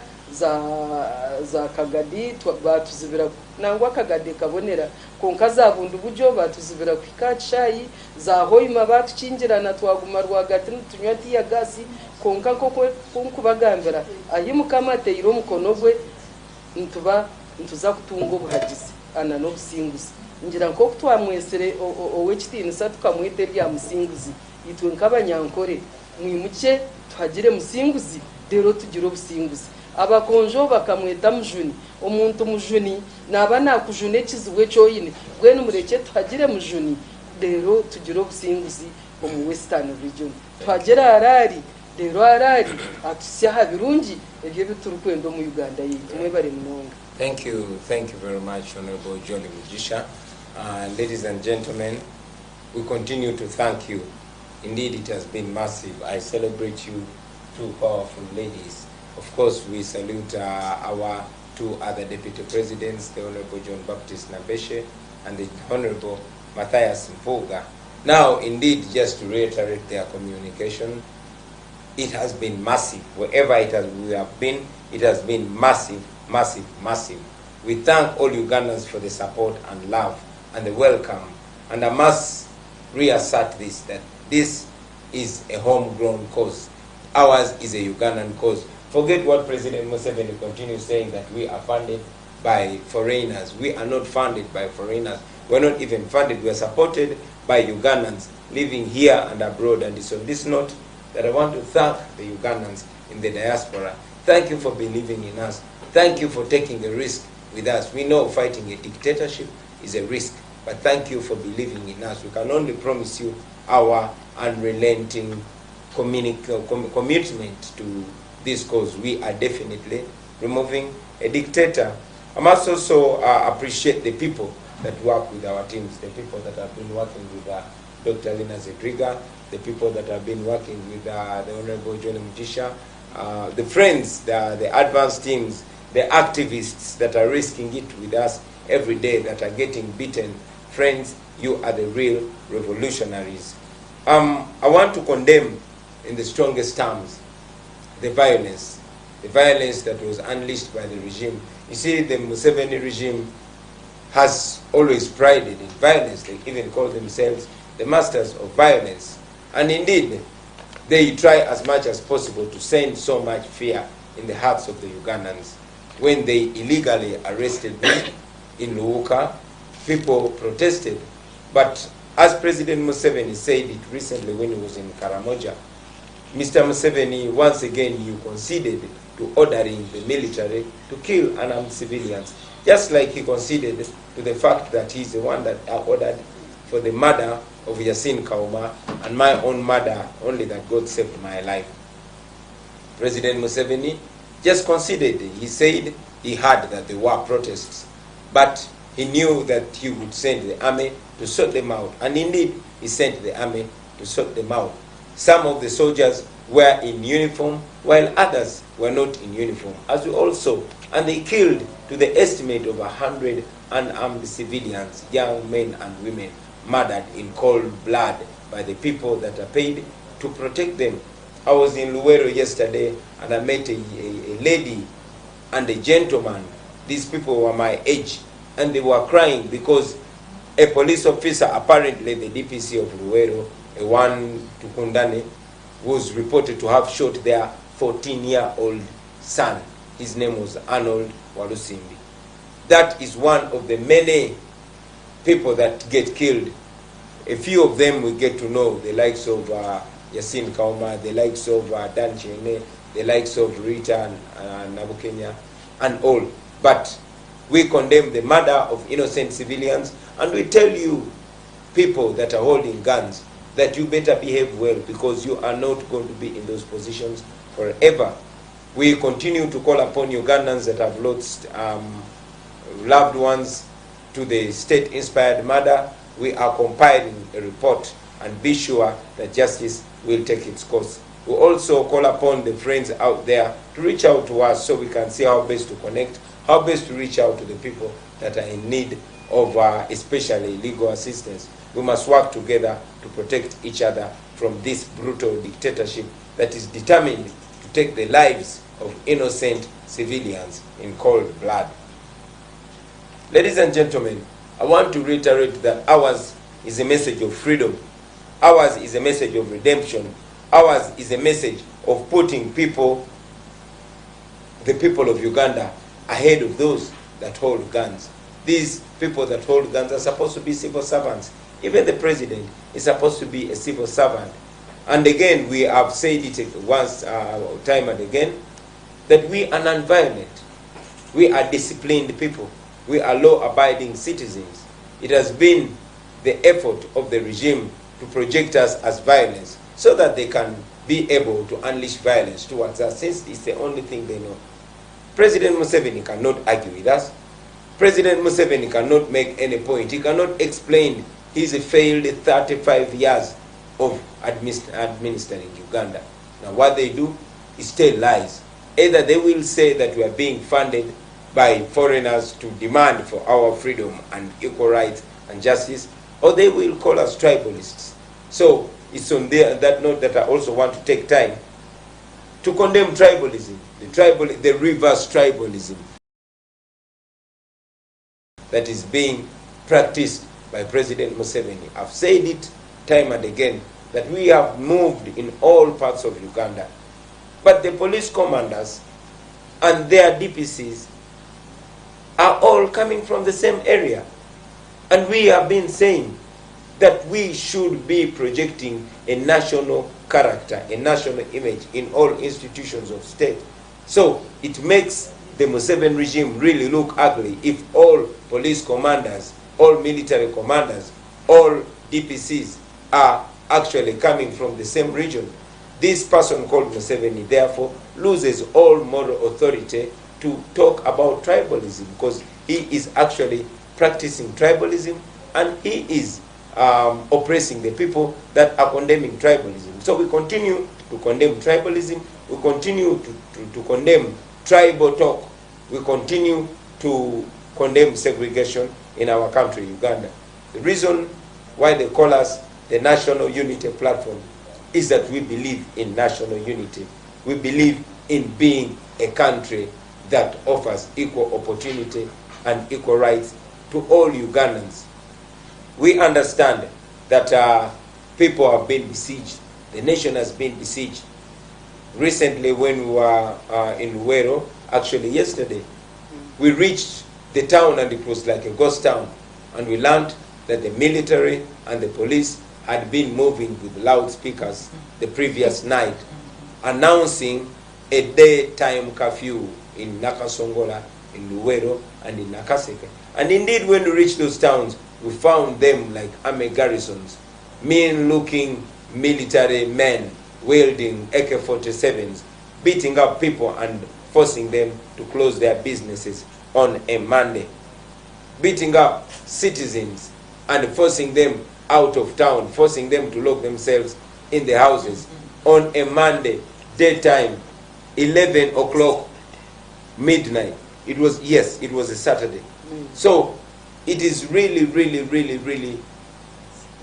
za kagadi batuzibira nangwa kagadi kabonera konka za bundu bujo batuzibira kwikachayi za hoima batukinjirana twaguma rwagati tunywa tiya gasi konka konkubagambira ayimukama teiro umukono gwe ntuza kutunga obuhagizi ana n'obusinguzi ngira nko kutwamwesere ow'ekitinisa tukamwete rya musinguzi itwe nk'abanyankore mwimuke tuhagire musinguzi rero tugire obusinguzi abakonjo bakamweta mujuni omuntu mujuni naba nakujune ekizibu ekyoyine bwene mureke tuhagire mujuni rero tugire obusinguzi omu western region tuhagire harari rero harari atusyaha birungi ebyo biturikwenda omu Uganda yitu mwebare munonga. Thank you very much, Honorable John Mujisha. Ladies and gentlemen, we continue to thank you. Indeed, it has been massive. I celebrate you, two powerful ladies. Of course, we salute our two other deputy presidents, the Honorable John Baptist Nabeshe and the Honorable Matthias Mpuga. Now, indeed, just to reiterate their communication, it has been massive. Wherever we have been, it has been massive, massive, massive. We thank all Ugandans for the support and love and the welcome. And I must reassert this, that this is a homegrown cause. Ours is a Ugandan cause. Forget what President Museveni continues saying, that we are funded by foreigners. We are not funded by foreigners. We're not even funded. We're supported by Ugandans living here and abroad. And it's on this note that I want to thank the Ugandans in the diaspora. Thank you for believing in us. Thank you for taking a risk with us. We know fighting a dictatorship is a risk, but thank you for believing in us. We can only promise you our unrelenting commitment to this cause. We are definitely removing a dictator. I must also appreciate the people that work with our teams, the people that have been working with Dr. Lina Zedriga, the people that have been working with the Honorable John Mujisha, the friends, the advanced teams, the activists that are risking it with us every day, that are getting beaten. Friends, you are the real revolutionaries. I want to condemn in the strongest terms the violence that was unleashed by the regime. You see, the Museveni regime has always prided in violence. They even call themselves the masters of violence. And indeed, they try as much as possible to send so much fear in the hearts of the Ugandans. When they illegally arrested me in Luuka, people protested. But as President Museveni said it recently when he was in Karamoja, Mr. Museveni, once again, you conceded to ordering the military to kill unarmed civilians, just like he conceded to the fact that he's the one that ordered for the murder of Yasin Kauma and my own murder, only that God saved my life. President Museveni just conceded. He said he heard that there were protests, but he knew that he would send the army to sort them out. And indeed, he sent the army to sort them out. Some of the soldiers were in uniform, while others were not in uniform, as we all saw. And they killed, to the estimate of 100 unarmed civilians, young men and women, murdered in cold blood by the people that are paid to protect them. I was in Luwero yesterday, and I met a lady and a gentleman. These people were my age. and they were crying because a police officer, apparently the DPC of Luwero, a one Tukundane, was reported to have shot their 14-year-old son. His name was Arnold Walusimbi. That is one of the many people that get killed. A few of them we get to know, the likes of Yasin Kauma, the likes of Dan Chene, the likes of Rita and Nabukenya, and all. But we condemn the murder of innocent civilians, and we tell you, people that are holding guns, that you better behave well, because you are not going to be in those positions forever. We continue to call upon Ugandans that have lost loved ones to the state-inspired murder. We are compiling a report, and be sure that justice will take its course. We also call upon the friends out there to reach out to us so we can see how best to connect, how best to reach out to the people that are in need of especially legal assistance. We must work together to protect each other from this brutal dictatorship that is determined to take the lives of innocent civilians in cold blood. Ladies and gentlemen, I want to reiterate that ours is a message of freedom. Ours is a message of redemption. Ours is a message of putting people, the people of Uganda, ahead of those that hold guns. These people that hold guns are supposed to be civil servants. Even the president is supposed to be a civil servant. And again, we have said it once, time and again, that we are non-violent. We are disciplined people. We are law-abiding citizens. It has been the effort of the regime to project us as violence so that they can be able to unleash violence towards us, since it's the only thing they know. President Museveni cannot argue with us. President Museveni cannot make any point. He cannot explain his failed 35 years of administering Uganda. Now what they do is tell lies. Either they will say that we are being funded by foreigners to demand for our freedom and equal rights and justice, or they will call us tribalists. So it's on that note that I also want to take time to condemn tribalism, the reverse tribalism that is being practiced by President Museveni. I've said it time and again that we have moved in all parts of Uganda, but the police commanders and their DPCs are all coming from the same area. And we have been saying that we should be projecting a national character, a national image in all institutions of state. So it makes the Museveni regime really look ugly if all police commanders, all military commanders, all DPCs are actually coming from the same region. This person called Museveni therefore loses all moral authority to talk about tribalism, because he is actually practicing tribalism and he is oppressing the people that are condemning tribalism. So we continue to condemn tribalism, we continue to condemn tribal talk, we continue to condemn segregation in our country, Uganda. The reason why they call us the National Unity Platform is that we believe in national unity. We believe in being a country that offers equal opportunity and equal rights to all Ugandans. We understand that people have been besieged. The nation has been besieged. Recently, when we were in Luwero, actually yesterday, we reached the town and it was like a ghost town. And we learned that the military and the police had been moving with loudspeakers the previous night, announcing a daytime curfew in Nakasongola, in Luwero, and in Nakaseke. And indeed, when we reached those towns, we found them like army garrisons, mean-looking military men wielding AK-47s, beating up people and forcing them to close their businesses on a Monday, beating up citizens and forcing them out of town, forcing them to lock themselves in the houses on a Monday, daytime, 11 o'clock, midnight. It was a Saturday. So it is really, really, really, really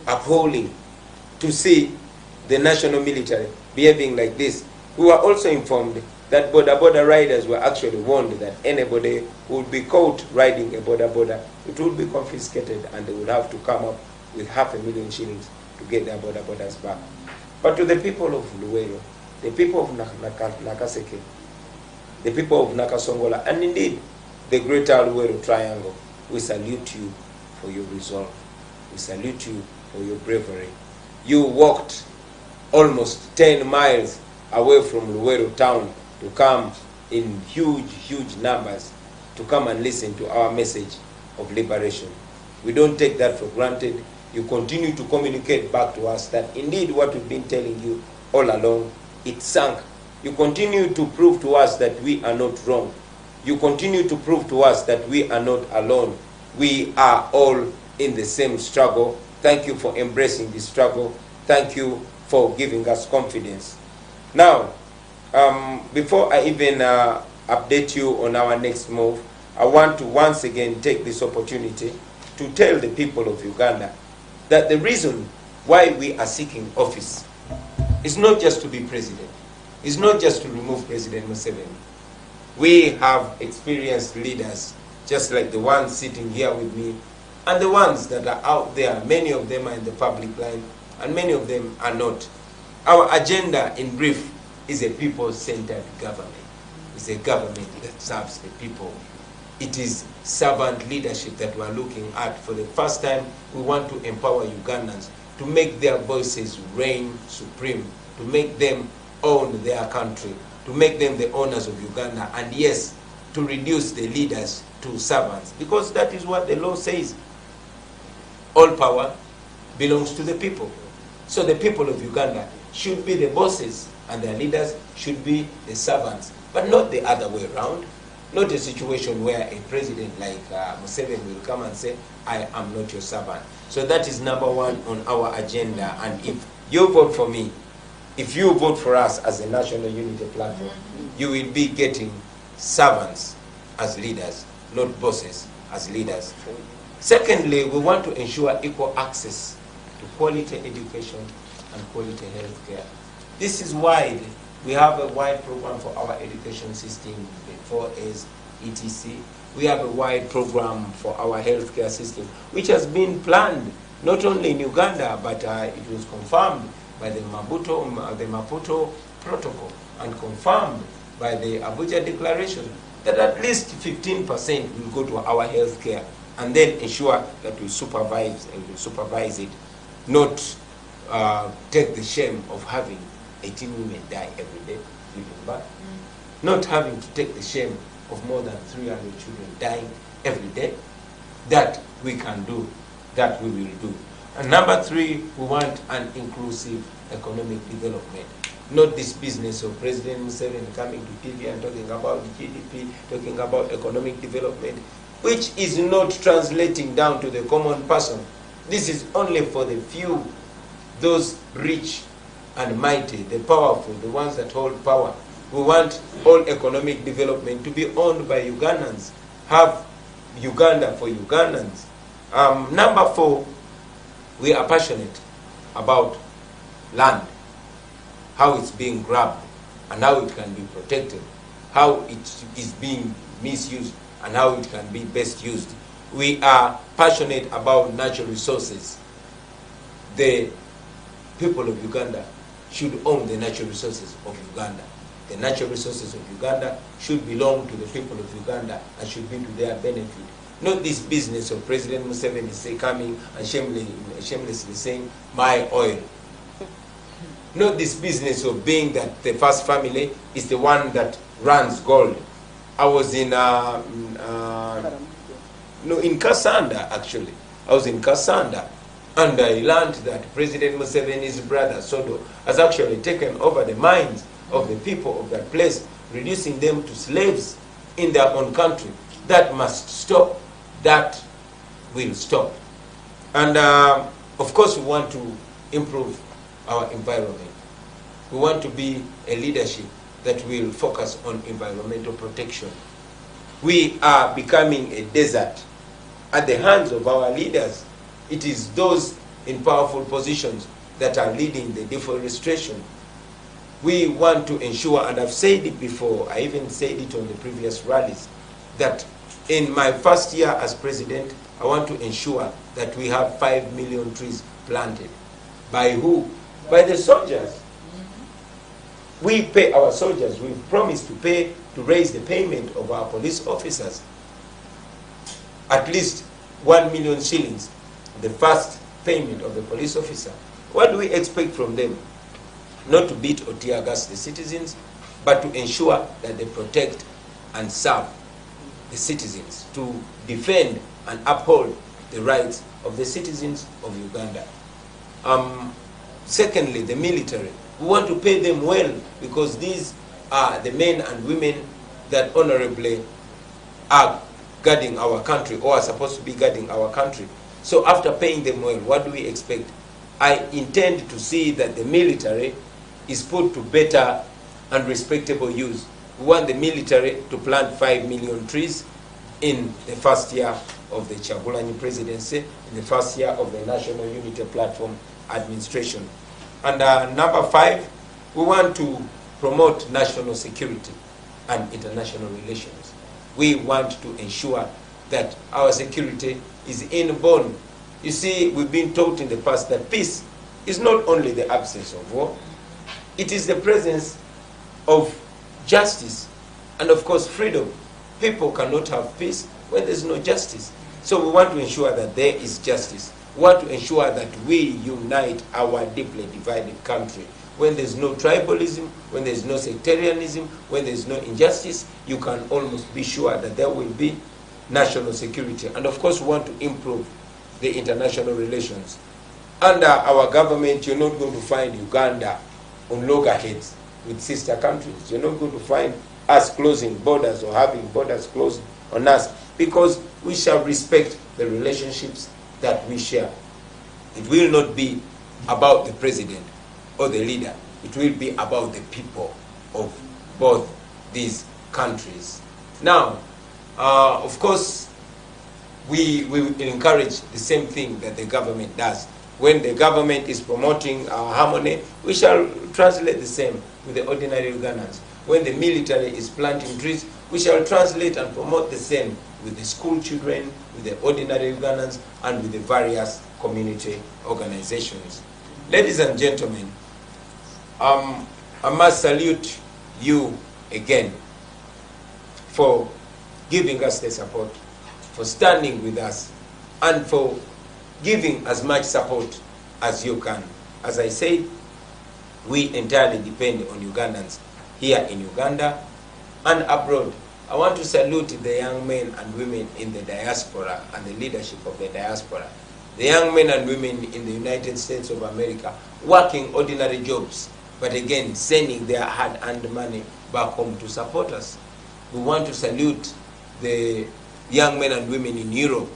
appalling to see the national military behaving like this. We were also informed that border riders were actually warned that anybody who would be caught riding a border, it would be confiscated and they would have to come up with 500,000 shillings to get their borders back. But to the people of Luwero, the people of Nakaseke, the people of Nakasongola, and indeed the Greater Luwero Triangle, we salute you for your resolve. We salute you for your bravery. You walked almost 10 miles away from Luwero town to come in huge numbers to come and listen to our message of liberation. We don't take that for granted. You continue to communicate back to us that indeed what we've been telling you all along, it sank. You continue to prove to us that we are not wrong. You continue to prove to us that we are not alone. We are all in the same struggle. Thank you for embracing this struggle. Thank you for giving us confidence. Now, before I even update you on our next move, I want to once again take this opportunity to tell the people of Uganda that the reason why we are seeking office is not just to be president. It's not just to remove President Museveni. We have experienced leaders, just like the ones sitting here with me, and the ones that are out there. Many of them are in the public line, and many of them are not. Our agenda, in brief, is a people-centered government. It's a government that serves the people. It is servant leadership that we're looking at. For the first time, we want to empower Ugandans to make their voices reign supreme, to make them own their country, to make them the owners of Uganda, and yes, to reduce the leaders to servants, because that is what the law says. All power belongs to the people. So the people of Uganda should be the bosses and their leaders should be the servants, but not the other way around. Not a situation where a president like Museveni will come and say, I am not your servant. So that is number one on our agenda. And if you vote for me, if you vote for us as a National Unity Platform, you will be getting servants as leaders, not bosses as leaders. Secondly, we want to ensure equal access to quality education and quality health care. This is wide. We have a wide program for our education system, the 4As, etc. We have a wide program for our healthcare system, which has been planned not only in Uganda, but it was confirmed by the Maputo Protocol and confirmed by the Abuja Declaration that at least 15% will go to our healthcare, and then ensure that we supervise it, not take the shame of having 18 women die every day giving birth, not having to take the shame of more than 300 children dying every day. That we can do, that we will do. And number three, we want an inclusive economic development. Not this business of President Museveni coming to TV and talking about GDP, talking about economic development, which is not translating down to the common person. This is only for the few, those rich and mighty, the powerful, the ones that hold power. We want all economic development to be owned by Ugandans. Have Uganda for Ugandans. Number four, we are passionate about land, how it's being grabbed and how it can be protected, how it is being misused and how it can be best used. We are passionate about natural resources. The people of Uganda should own the natural resources of Uganda. The natural resources of Uganda should belong to the people of Uganda and should be to their benefit. Not this business of President Museveni coming and shamelessly saying, my oil. Not this business of being that the first family is the one that runs gold. I was in Kasanda, actually. I was in Kasanda, and I learned that President Museveni's brother, Sodo, has actually taken over the mines of the people of that place, reducing them to slaves in their own country. That must stop. That will stop. And of course, we want to improve our environment. We want to be a leadership that will focus on environmental protection. We are becoming a desert at the hands of our leaders. It is those in powerful positions that are leading the deforestation. we want to ensure, and I've said it before, I even said it on the previous rallies, that in my first year as president, I want to ensure that we have 5 million trees planted. By who? By the soldiers. We pay our soldiers. We promised to pay, to raise the payment of our police officers. At least 1 million shillings, the first payment of the police officer. What do we expect from them? Not to beat or tear gas the citizens, but to ensure that they protect and serve the citizens, to defend and uphold the rights of the citizens of Uganda. Secondly, the military. We want to pay them well, because these are the men and women that honorably are guarding our country, or are supposed to be guarding our country. So after paying them well, what do we expect? I intend to see that the military is put to better and respectable use. We want the military to plant 5 million trees in the first year of the Kyagulanyi presidency, in the first year of the National Unity Platform administration. And number 5, we want to promote national security and international relations. We want to ensure that our security is inborn. You see, we've been taught in the past that peace is not only the absence of war, it is the presence of justice and, of course, freedom. People cannot have peace when there's no justice. So we want to ensure that there is justice. We want to ensure that we unite our deeply divided country. When there's no tribalism, when there's no sectarianism, when there's no injustice, you can almost be sure that there will be national security. And of course, we want to improve the international relations. Under our government, you're not going to find Uganda on loggerheads with sister countries. You're not going to find us closing borders or having borders closed on us, because we shall respect the relationships that we share. It will not be about the president or the leader. It will be about the people of both these countries. Now, of course, we encourage the same thing that the government does. When the government is promoting harmony, we shall translate the same with the ordinary Ugandans. When the military is planting trees, we shall translate and promote the same with the school children, with the ordinary Ugandans, and with the various community organizations. Ladies and gentlemen, I must salute you again for giving us the support, for standing with us, and for giving as much support as you can. As I said, we entirely depend on Ugandans here in Uganda and abroad. I want to salute the young men and women in the diaspora and the leadership of the diaspora. The young men and women in the United States of America working ordinary jobs, but again sending their hard-earned money back home to support us. We want to salute the young men and women in Europe.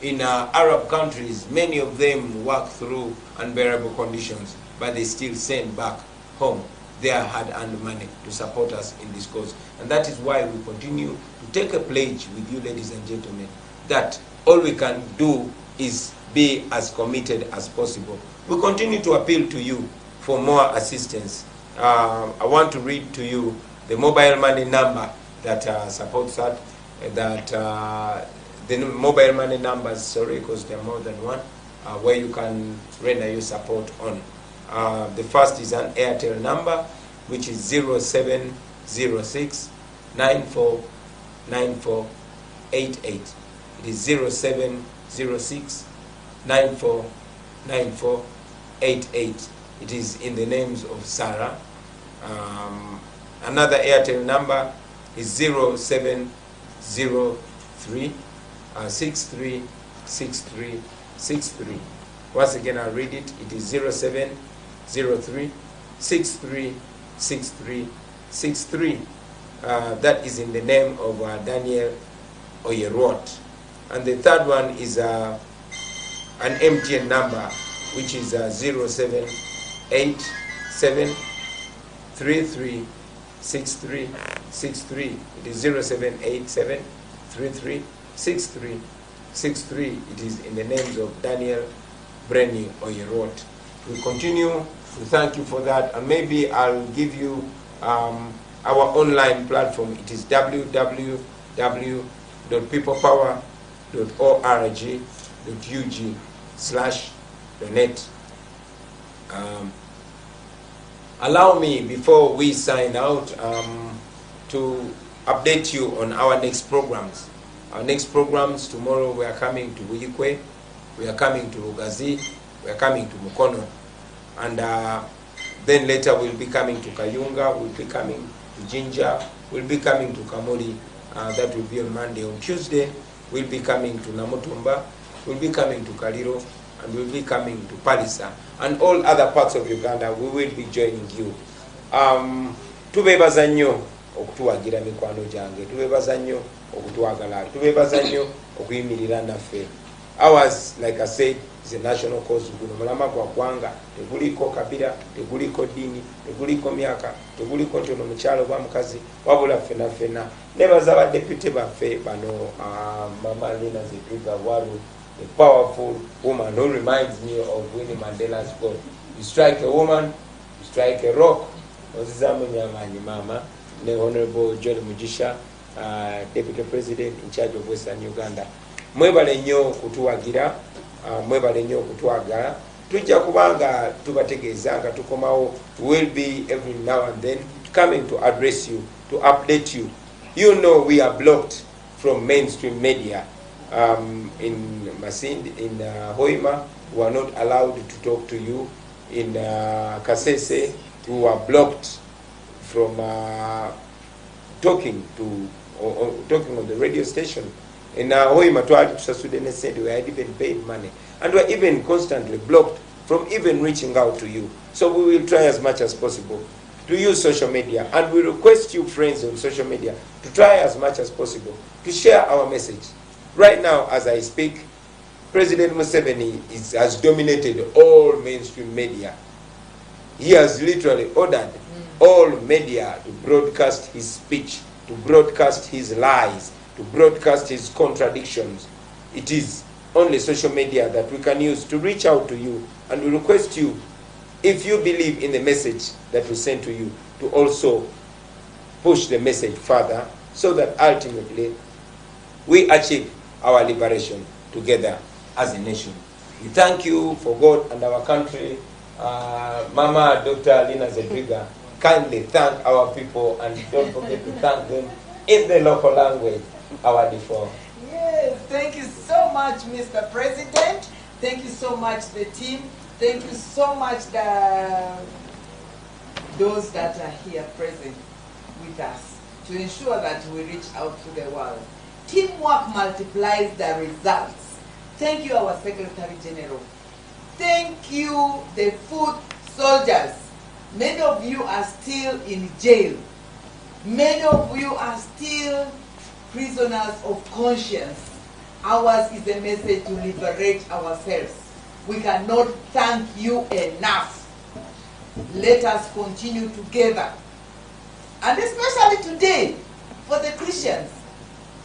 In Arab countries, many of them work through unbearable conditions, but they still send back home their hard-earned money to support us in this cause. And that is why we continue to take a pledge with you, ladies and gentlemen, that all we can do is be as committed as possible. We continue to appeal to you for more assistance. I want to read to you the mobile money number that supports that, the mobile money numbers, sorry, because there are more than one, where you can render your support on. The first is an Airtel number, which is 0706 949488. It is 0706 949488. It is in the names of Sarah. Another Airtel number is 0703 636363. Once again, I'll read it. It is 0703 636363. That is in the name of Daniel Oyerot. And the third one is an MTN number, which is 0787336363. It is 0787336363. It is in the names of Daniel Brenny Oyerot. We continue We thank you for that, and maybe I'll give you our online platform. It is www.peoplepower.org.ug/donate. Allow me, before we sign out, to update you on our next programs. Our next programs, tomorrow we are coming to Uyikwe, we are coming to Rugazi, we are coming to Mukono, and then later we'll be coming to Kayunga, we'll be coming to Jinja, we'll be coming to Kamuli. That will be on Monday. On Tuesday, we'll be coming to Namutumba, we'll be coming to Kaliro, and we'll be coming to Palisa, and all other parts of Uganda. We will be joining you. Tubebaza nnyo okutuwagira mikwano gyange, tubebaza nnyo okutwagala, tubebaza nnyo okuyimirira naffe. Ours, like I said, is a national cause. Guno mulama gwa ggwanga, teguliko kabira, teguliko dini, teguliko myaka, teguliko ntono mukyalo oba mukazi, wabula ffena ffena. Nebaza badepute baffe bano, Mama Lina Zedriga Waru, a powerful woman who reminds me of Winnie Mandela's quote: "You strike a woman, you strike a rock." Mama, the Honorable John Mujisha, Deputy President in charge of Western Uganda. Mwebale nnyo kutuwagira, mwebale nnyo kutwagala. Tujja kubanga tubategeeza nga tukomawo, will be every now and then coming to address you, to update you. You know we are blocked from mainstream media. In Masindi, in Hoima, we are not allowed to talk to you. In Kasese, we are blocked from talking on the radio station. In Hoima, Sudan said we had even paid money, and we are even constantly blocked from even reaching out to you. So we will try as much as possible to use social media, and we request you, friends on social media, to try as much as possible to share our message. Right now, as I speak, President Museveni has dominated all mainstream media. He has literally ordered all media to broadcast his speech, to broadcast his lies, to broadcast his contradictions. It is only social media that we can use to reach out to you, and we request you, if you believe in the message that we send to you, to also push the message further, so that ultimately we achieve our liberation together as a nation. We thank you for God and our country. Mama Dr. Lina Zedriga, kindly thank our people, and don't forget to thank them in the local language, our default. Yes, thank you so much, Mr. President. Thank you so much, the team. Thank you so much, those that are here present with us, to ensure that we reach out to the world. Teamwork multiplies the results. Thank you, our Secretary General. Thank you, the foot soldiers. Many of you are still in jail. Many of you are still prisoners of conscience. Ours is a message to liberate ourselves. We cannot thank you enough. Let us continue together. And especially today, for the Christians,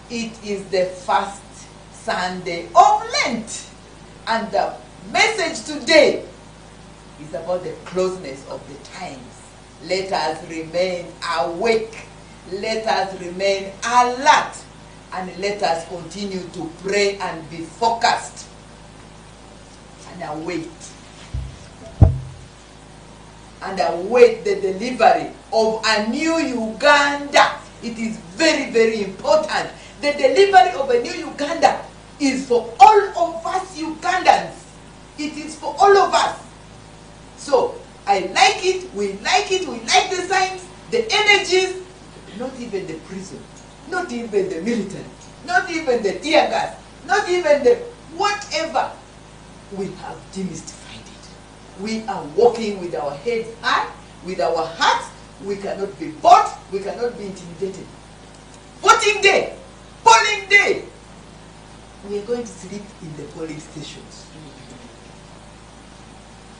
it is the first Sunday of Lent. And the message today is about the closeness of the times. Let us remain awake. Let us remain alert. And let us continue to pray and be focused and await. And await the delivery of a new Uganda. It is very, very important. The delivery of a new Uganda is for all of us Ugandans. It is for all of us. So, I like it, we like the signs, the energies, not even the prison, not even the military, not even the tear gas, not even the whatever. We have demystified it. We are walking with our heads high, with our hearts. We cannot be bought, we cannot be intimidated. Voting day, polling day. We are going to sleep in the polling stations.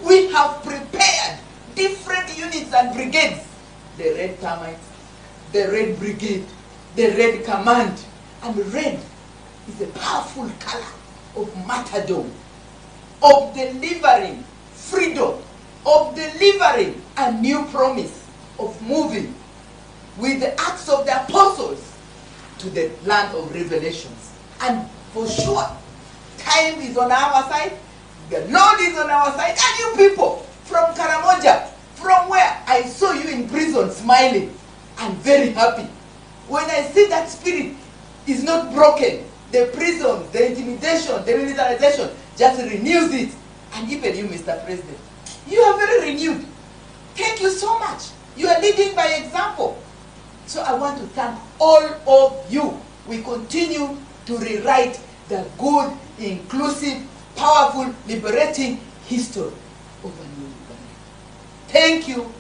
We have prepared different units and brigades. The Red Termites, the Red Brigade, the Red Command. And red is a powerful color of martyrdom, of delivering freedom of delivering a new promise of moving with the acts of the apostles to the land of revelations. And for sure, time is on our side, the Lord is on our side, and you people from Karamoja, from where I saw you in prison smiling and very happy. When I see that spirit is not broken, the prison, the intimidation, the militarization just renews it. And even you, Mr. President, you are very renewed. Thank you so much. You are leading by example. So I want to thank all of you. We continue to rewrite the good, inclusive, powerful, liberating history of a new Uganda. Thank you.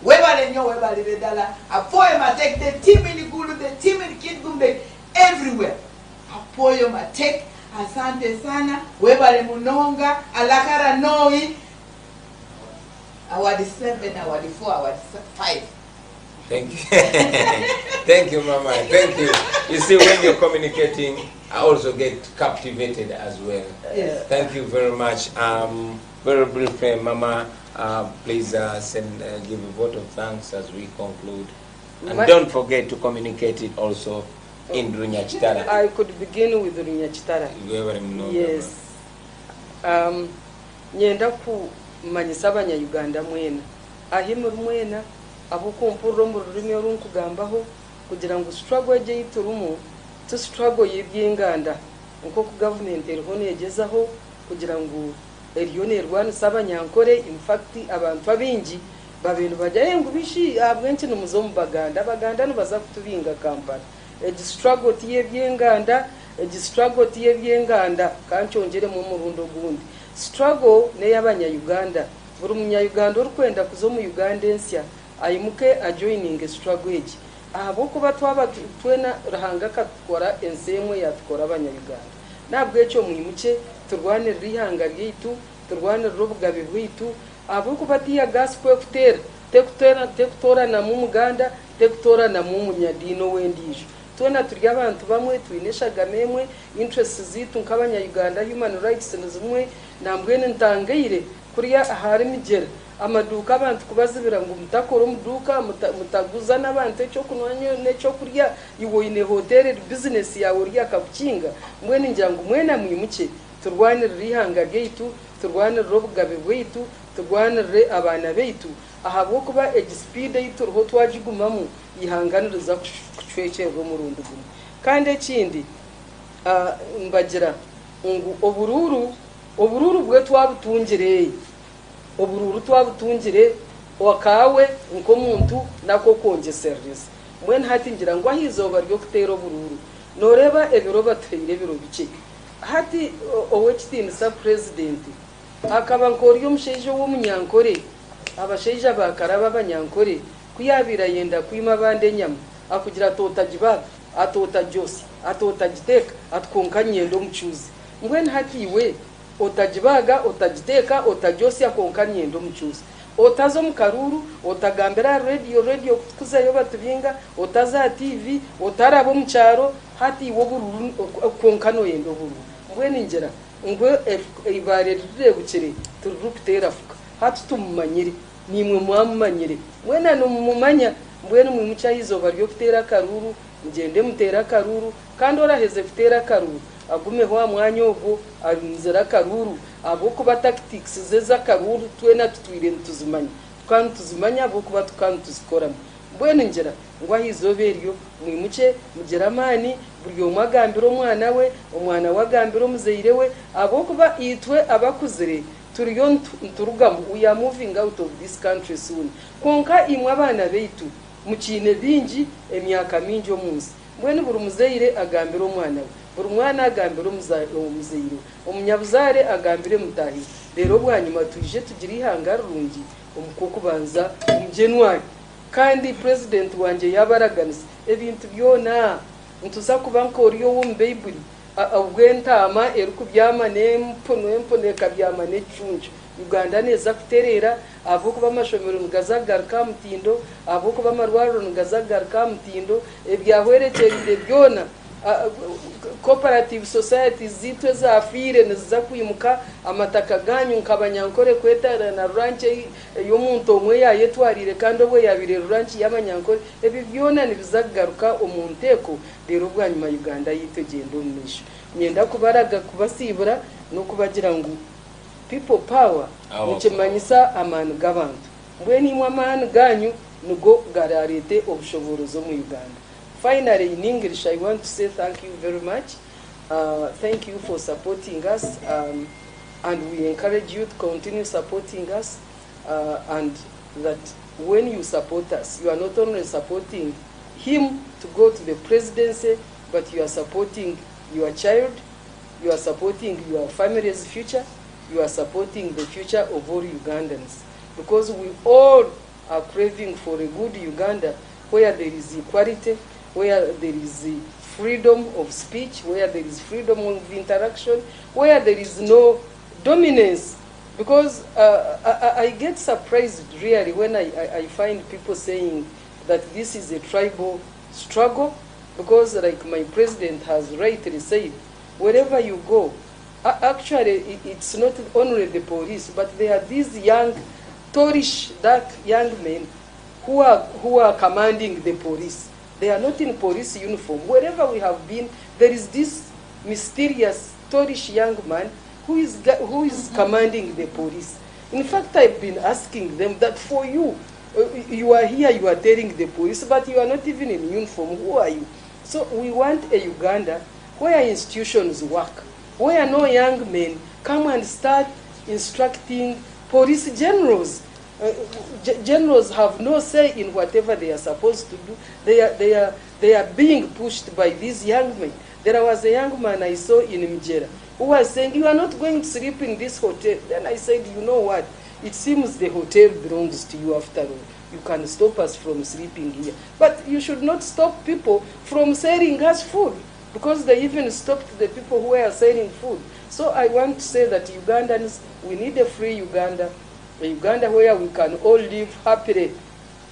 Webale nyo, webale redala. Apoyo matek, the team in Gulu, the team in Kidgumbe, everywhere. Apoyo matek, asante sana. Webale munonga, alakara noi. Award 7, award 4, award 5. Thank you. Thank you, Mama. Thank you. You see, when you're communicating, I also get captivated as well. Yes. Thank you very much. Very briefly, Mama, please give a vote of thanks as we conclude. And don't forget to communicate it also in Runyachitara. I could begin with Runyachitara. Yes. Nyenda ku manyisa abanyayuganda mwena ahimura mwena abukumpurro mu rurimi orunkugambaho kugira ngo struggle je yiturumu to struggle yebyenganda nko ku government eriho negezaho kugira ngo eriyone rwana sabanyankore in fact abantu abingi babintu bajya ngo bishi abwenki numuzo mu baganda nubaza kutubinga Kampala struggle tiyebyenganda struggle tiyebyenganda kanchongere mu murundo gundi struggle ne y'abanyayuganda buri munyayuganda urukwenda kuzo mu Ugandensya ayimuke ajoining struggle age abo kuba twaba twena rahanga katukora ensemwe yatukora abanyayuganda nabwo echo muyimuke turwane rihanga ryitu turwane rubugabe bwitu abo kuba tiya gas kwe tekutora na mu Muganda tekutora na mu munyadino wendije tuna turya abantu bamwe twineshaga memwe interests zitu nk'abanyayuganda human rights n'zimwe nambwene ntangire kuriya ahari migera amaduka abantu kubazibira ngo mutakora umuduka mutaguza n'abantu cyo kunwanyo n'ecyo kurya iwoine hotel business yawe urya kabukinga mwene ngira ngo mwena mwimuke turwanire rihanga geitu turwanire robugabe bwitu turwanire abana beitu ahabwo kuba speed yitu ruho twajigumamo yihanganiriza kucwecero mu rundi gumu kandi ekindi mbagira ngo obururu bwe twabutungire wakawe nko muntu nako konje service mwene hati ngira ngo ahizoba ryo kutera obururu noreba ebiro bateyire biro bice hati owekitini sa president akaba nkoriyo musheje w'umunyankore abasheje bakaraba abanyankore kuyabira yenda kwima bande nyama akugira totajibaga atotajose atotajiteka atkonkanyendo mucuzi ngwene hatiwe otajibaga otajiteka otajose akonkanyendo mucuzi otazo mukaruru otagambera radio kuzayo batubinga otaza TV otarabo mucyaro hati wo bururu konkano yendo bururu ngwene ngera ngwe ibare rirebukire turukutera fuka hati tumumanyire nimwe mwamumanyire mwena no mumanya mbwene mu mucya izoba ryo kutera karuru ngende mutera karuru kandi oraheze kutera karuru agumeho amwanya obwo arinzira karuru abo kuba tactics zeza karuru twena tutwire ntuzimanya kandi tuzimanya abo kuba tukandi tuzikoramo mbwene ngera ngo ahizoberyo mwimuke mugeramani buri umwagambiro umwana we umwana wagambiro muzeire we abo kuba itwe abakuzire turiyo nturugamo we are moving out of this country soon konka imwe abana beitu mukine bingi emyaka mingi omunsi mbwene buri muzeire agambira umwana we buri mwana agambira umuzeire umunyabuzare agambire mutahi rero bwanyuma tuje tugira ihanga rungi umukoko banza umgenwari kandi president wanje yabaraganise ebintu byona ntuza kuba nkoriyo w'umbeibuli ubwentama erukubyama nempone kabyama necunje Uganda neza kuterera abo kuba amashomero ngazagaruka mutindo abo kuba amarwaro ngazagaruka mutindo ebyahwerekerire byona cooperative societies zitu ezafire niziza kwimuka amataka ganyu nkabanyankore kwetara na ranche y'omuntu omwe yayetwarire kandi obwe yabire ranche y'abanyankore ebi byona nibizagaruka omunteko rero bwanyuma Uganda yito gendo misho nyenda kubaraga kubasibura no kubagira ngo people power nikimanyisa amani g'abantu mbweni mwa amani ganyu nugo gararete obushoborezo mu Uganda. Finally, in English, I want to say thank you very much. Thank you for supporting us, and we encourage you to continue supporting us, and that when you support us, you are not only supporting him to go to the presidency, but you are supporting your child, you are supporting your family's future, you are supporting the future of all Ugandans. Because we all are craving for a good Uganda where there is equality, where there is freedom of speech, where there is freedom of interaction, where there is no dominance. Because I get surprised really when I find people saying that this is a tribal struggle, because like my president has rightly said, wherever you go, actually it's not only the police, but there are these young, tourish, dark young men who are commanding the police. They are not in police uniform. Wherever we have been, there is this mysterious, tourish young man who is commanding the police. In fact, I've been asking them that for you, you are here, you are telling the police, but you are not even in uniform. Who are you? So we want a Uganda where institutions work, where no young men come and start instructing police generals. Generals have no say in whatever they are supposed to do. They are being pushed by these young men. There was a young man I saw in Mjera who was saying, "You are not going to sleep in this hotel." Then I said, "You know what? It seems the hotel belongs to you after all. You can stop us from sleeping here. But you should not stop people from selling us food, because they even stopped the people who were selling food." So I want to say that Ugandans, we need a free Uganda. A Uganda where we can all live happily,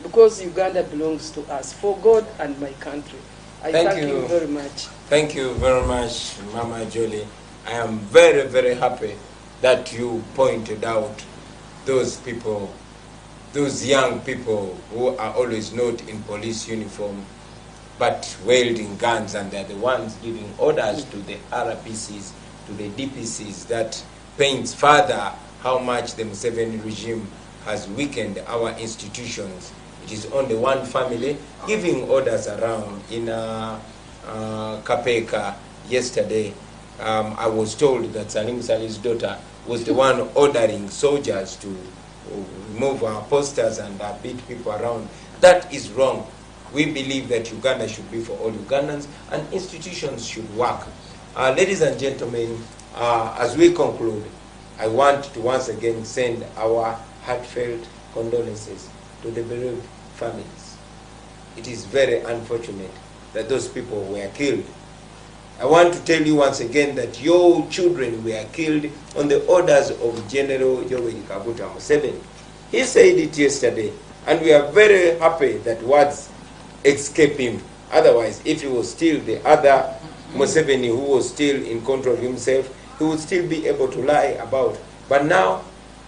because Uganda belongs to us, for God and my country. I thank you very much. Thank you very much, Mama Jolie. I am very, very happy that you pointed out those people, those young people who are always not in police uniform, but wielding guns, and they're the ones giving orders to the RPCs, to the DPCs. That paints further how much the Museveni regime has weakened our institutions. It is only one family giving orders around. In Kapeka yesterday, I was told that Salim Salih's daughter was the one ordering soldiers to remove our posters and beat people around. That is wrong. We believe that Uganda should be for all Ugandans, and institutions should work. Ladies and gentlemen, as we conclude, I want to once again send our heartfelt condolences to the bereaved families. It is very unfortunate that those people were killed. I want to tell you once again that your children were killed on the orders of General Yoweri Kaguta Museveni. He said it yesterday, and we are very happy that words escape him. Otherwise, if he was still the other Museveni who was still in control of himself, he would still be able to lie about. But now,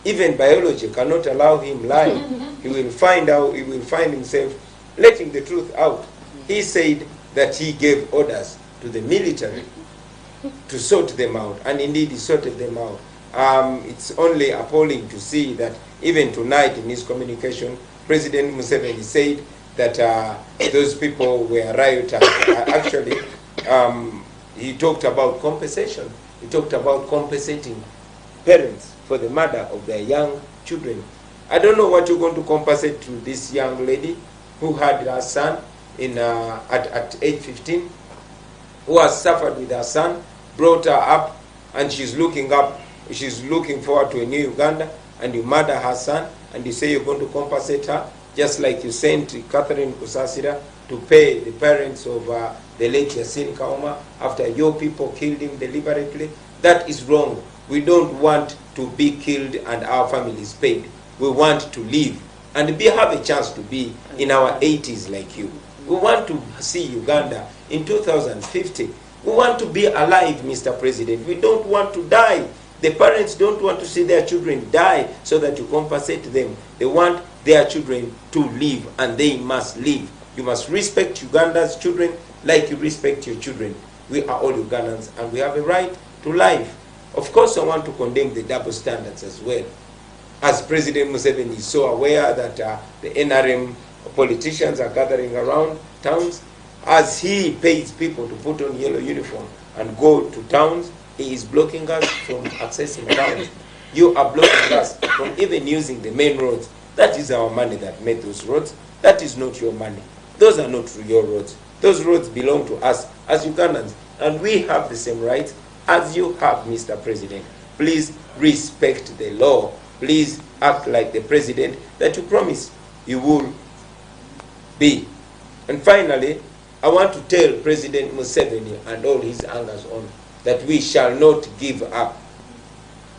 even biology cannot allow him lie. He will find himself letting the truth out. He said that he gave orders to the military to sort them out, and indeed he sorted them out. It's only appalling to see that even tonight in his communication, President Museveni said that those people were rioters. Actually, he talked about compensation. He talked about compensating parents for the murder of their young children. I don't know what you're going to compensate to this young lady who had her son at age 15, who has suffered with her son, brought her up, and she's looking forward to a new Uganda, and you murder her son, and you say you're going to compensate her, just like you sent Catherine Kusasira to pay the parents of the late Yasin Kauma after your people killed him deliberately. That is wrong. We don't want to be killed and our families paid. We want to live and have a chance to be in our 80s like you. We want to see Uganda in 2050. We want to be alive, Mr. President. We don't want to die. The parents don't want to see their children die so that you compensate them. They want their children to live, and they must live. You must respect Uganda's children like you respect your children. We are all Ugandans, and we have a right to life. Of course, I want to condemn the double standards as well. As President Museveni is so aware that the NRM politicians are gathering around towns, as he pays people to put on yellow uniform and go to towns, he is blocking us from accessing towns. You are blocking us from even using the main roads. That is our money that made those roads. That is not your money. Those are not your roads. Those roads belong to us as Ugandans, and we have the same rights as you have, Mr. President. Please respect the law. Please act like the president that you promised you will be. And finally, I want to tell President Museveni and all his hangers on that we shall not give up.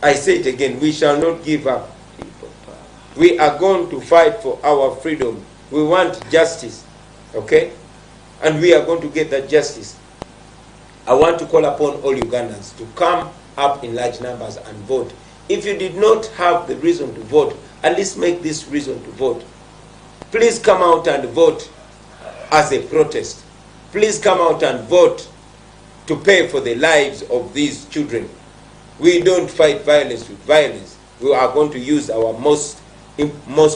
I say it again, we shall not give up. We are going to fight for our freedom. We want justice, okay? And we are going to get that justice. I want to call upon all Ugandans to come up in large numbers and vote. If you did not have the reason to vote, at least make this reason to vote. Please come out and vote as a protest. Please come out and vote to pay for the lives of these children. We don't fight violence with violence. We are going to use our most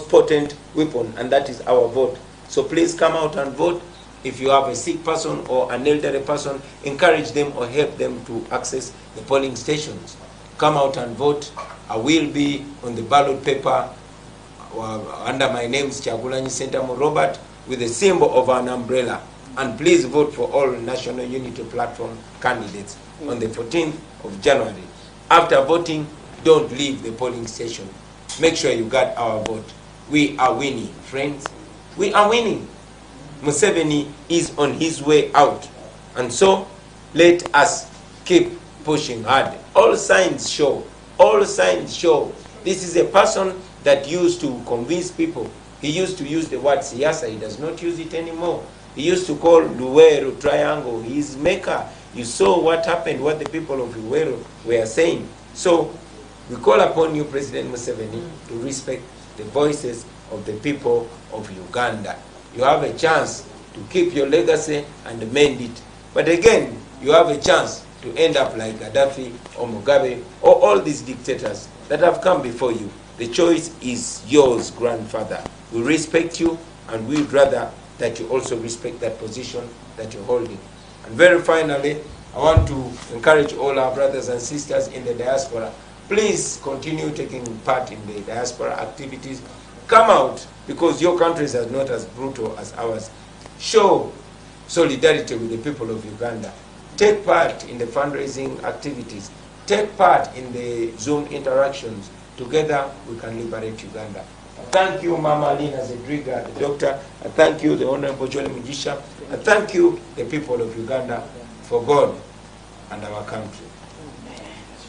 potent weapon, and that is our vote. So please come out and vote. If you have a sick person or an elderly person, encourage them or help them to access the polling stations. Come out and vote. I will be on the ballot paper under my name is Kyagulanyi Ssentamu Robert with the symbol of an umbrella. And please vote for all National Unity Platform candidates on the 14th of January. After voting, don't leave the polling station. Make sure you got our vote. We are winning, friends. We are winning. Museveni is on his way out. And so, let us keep pushing hard. All signs show. This is a person that used to convince people. He used to use the word siyasa. He does not use it anymore. He used to call Luweero triangle his maker. You saw what happened, what the people of Luweero were saying. So, we call upon you, President Museveni, to respect the voices of the people of Uganda. You have a chance to keep your legacy and mend it. But again, you have a chance to end up like Gaddafi or Mugabe or all these dictators that have come before you. The choice is yours, grandfather. We respect you, and we'd rather that you also respect that position that you're holding. And very finally, I want to encourage all our brothers and sisters in the diaspora. Please continue taking part in the diaspora activities. Come out, because your countries are not as brutal as ours. Show solidarity with the people of Uganda. Take part in the fundraising activities. Take part in the Zoom interactions. Together, we can liberate Uganda. Thank you, Mama Lina Zedriga, the doctor. I thank you, the Honorable Joel Mugisha. I thank you, the people of Uganda, for God and our country.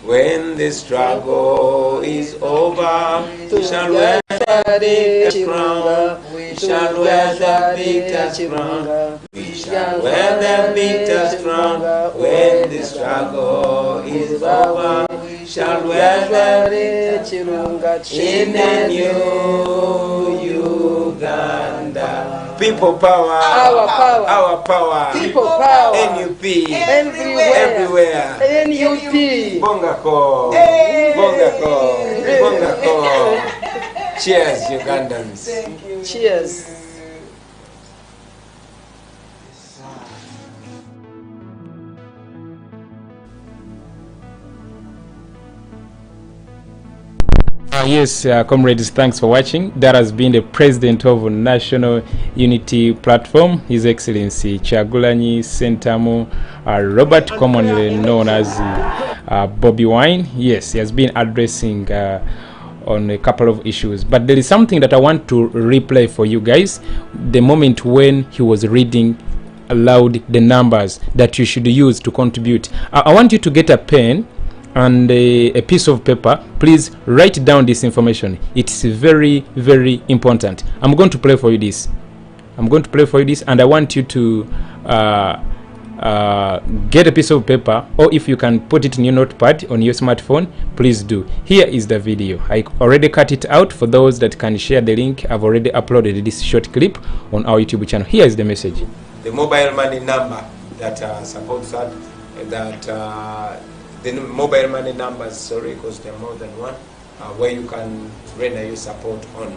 When the struggle is over, we shall wear the crown. We shall wear the victor's crown. We shall wear the victor's crown. When the struggle is over, we shall wear the in the new Uganda. People power, our power, People power, NUP, everywhere, NUP, Bongako, Bongako. Cheers, Ugandans. Cheers. Yes, comrades, thanks for watching. That has been the president of National Unity Platform, His Excellency Kyagulanyi Ssentamu Robert, commonly known as Bobiwine. Yes, he has been addressing on a couple of issues, but there is something that I want to replay for you guys. The moment when he was reading aloud the numbers that you should use to contribute. I want you to get a pen and a piece of paper. Please write down this information. It's very, very important. I'm going to play for you this. I'm going to play for you this, and I want you to get a piece of paper, or if you can put it in your notepad on your smartphone, please do. Here is the video. I already cut it out. For those that can share the link, I've already uploaded this short clip on our YouTube channel. Here is the message. The mobile money number that supports that, the mobile money numbers, sorry, because there are more than one, where you can render your support on.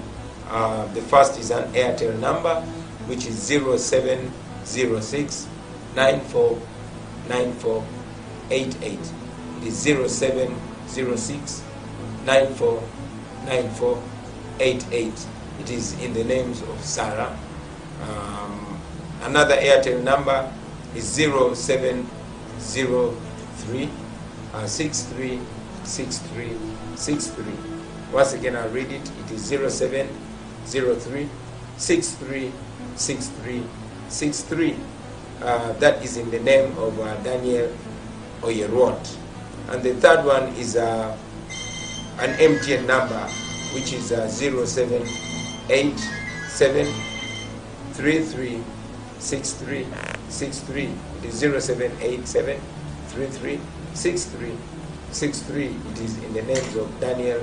The first is an Airtel number, which is 0706 949488. It is 0706 949488. It is in the names of Sarah. Another Airtel number is 0703 636363. Once again, I'll read it. It is 0703 636363. That is in the name of Daniel Oyerot. And the third one is an MTN number, which is 0787336363. It is 0787336363. It is in the names of Daniel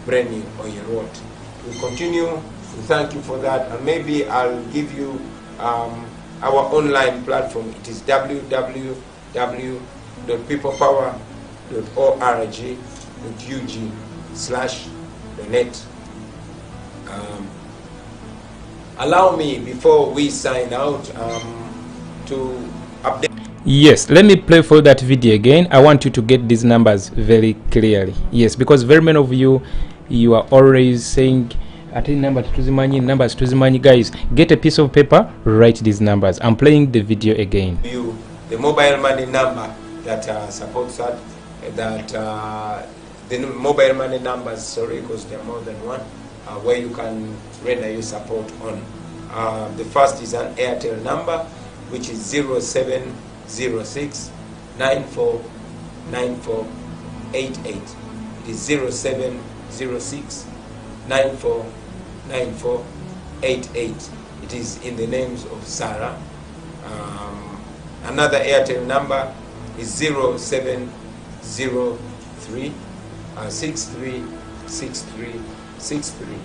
Brenny Oyerot. We continue to thank you for that, and maybe I'll give you our online platform. It is www.peoplepower.org.ug/donate. Allow me, before we sign out, to update. Yes, let me play for that video again. I want you to get these numbers very clearly. Yes, because very many of you are always saying numbers tuzimanyi. Guys, get a piece of paper, write these numbers. I'm playing the video again. The mobile money number that supports that, the mobile money numbers, sorry, because there are more than one, where you can render your support on. The first is an Airtel number, which is 0706 949488. It is 0706 949488. It is in the names of Sarah. Another Airtel number is 0703 636363.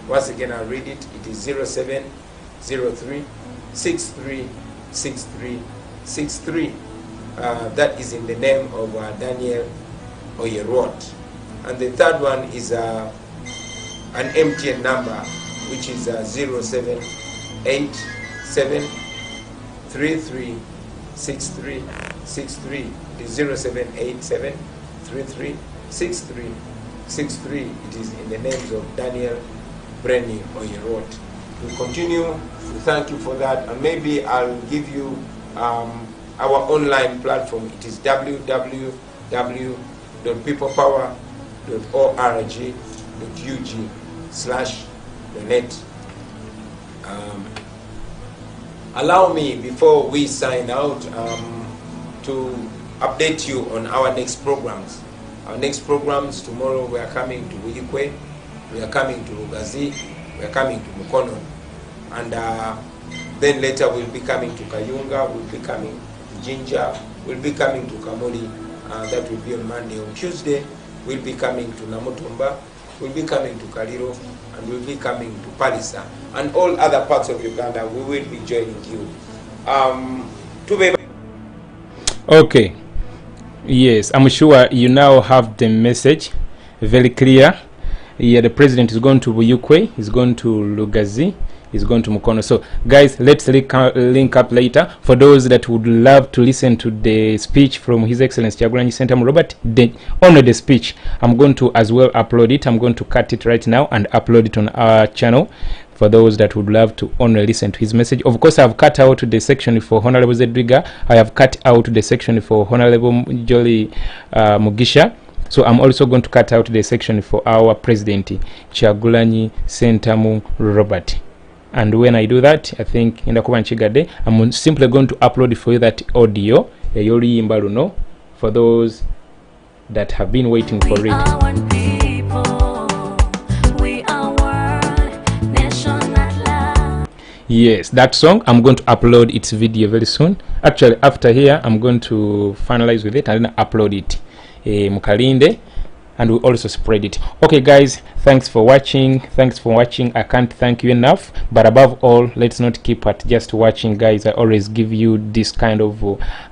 Once again, I'll read it. It is 0703 636363. That is in the name of Daniel Oyerot. And the third one is an MTN number, which is 0787336363. It is 0787336363. It is in the names of Daniel Brenny Oyerot. We continue to thank you for that, and maybe I'll give you our online platform. It is www.peoplepower.org.ug/donate. Allow me, before we sign out, to update you on our next programs. Our next programs: tomorrow we are coming to Buikwe, we are coming to Lugazi, we are coming to Mukono, and then later we'll be coming to Kayunga, we'll be coming to Jinja, we'll be coming to Kamuli. That will be on Monday. On Tuesday, we'll be coming to Namutumba, we'll be coming to Kaliro, and we'll be coming to Palisa, and all other parts of Uganda. We will be joining you. Okay. Yes, I'm sure you now have the message very clear. Yeah, the president is going to Buyukwe, he's going to Lugazi, he's going to Mukono. So guys, let's link up later. For those that would love to listen to the speech from His Excellency Kyagulanyi Ssentamu Robert, only the speech, I'm going to as well upload it. I'm going to cut it right now and upload it on our channel for those that would love to only listen to his message. Of course, I've cut out the section for Honorable Zedwiga. I have cut out the section for Honorable Jolly Mugisha. So I'm also going to cut out the section for our president, Kyagulanyi Ssentamu Robert. And when I do that, I think in the Kubanchigade, I'm simply going to upload for you that audio, Yori Imbaruno, for those that have been waiting for it. Yes, that song. I'm going to upload its video very soon. Actually, after here, I'm going to finalize with it and then upload it. Mukalinde, and we'll also spread it. Okay, guys, thanks for watching. I can't thank you enough, but above all, let's not keep at just watching, guys. I always give you this kind of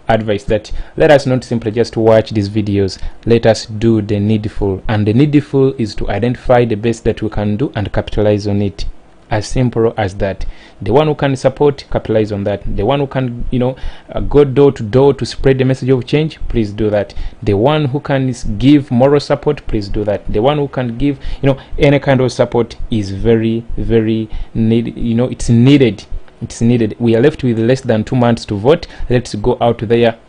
advice that let us not simply just watch these videos, let us do the needful, and the needful is to identify the best that we can do and capitalize on it. As simple as that. The one who can support, capitalize on that. The one who can, go door to door to spread the message of change, please do that. The one who can give moral support, please do that. The one who can give, any kind of support is very, very needed. It's needed. It's needed. We are left with less than 2 months to vote. Let's go out there,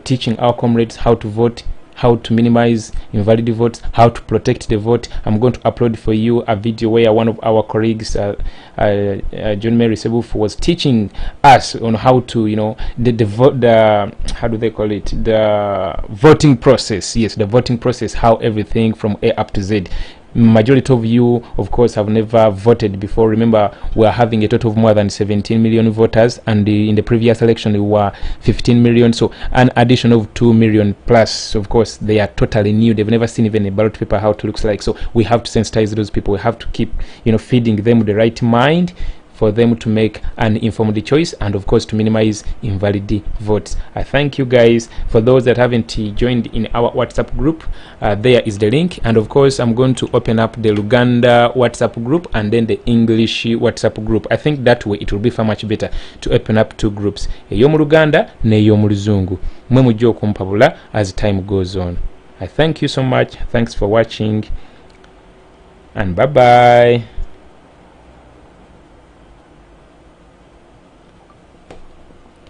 teaching our comrades how to vote, how to minimize invalid votes, how to protect the vote. I'm going to upload for you a video where one of our colleagues, John Mary Sebuf, was teaching us on how to, the how do they call it, the voting process. Yes, the voting process, how everything from A up to Z. Majority of you, of course, have never voted before. Remember, we are having a total of more than 17 million voters, and in the previous election we were 15 million, so an addition of 2 million plus. Of course, they are totally new. They've never seen even a ballot paper, how it looks like. So we have to sensitize those people. We have to keep feeding them the right mind for them to make an informed choice, and of course to minimize invalid votes. I thank you guys. For those that haven't joined in our WhatsApp group, there is the link, and of course I'm going to open up the Uganda WhatsApp group and then the English WhatsApp group. I think that way it will be far much better to open up 2 groups, eyomu Luganda neyomu Luzungu, mwe mujja okumpabula as time goes on. I thank you so much. Thanks for watching, and bye bye.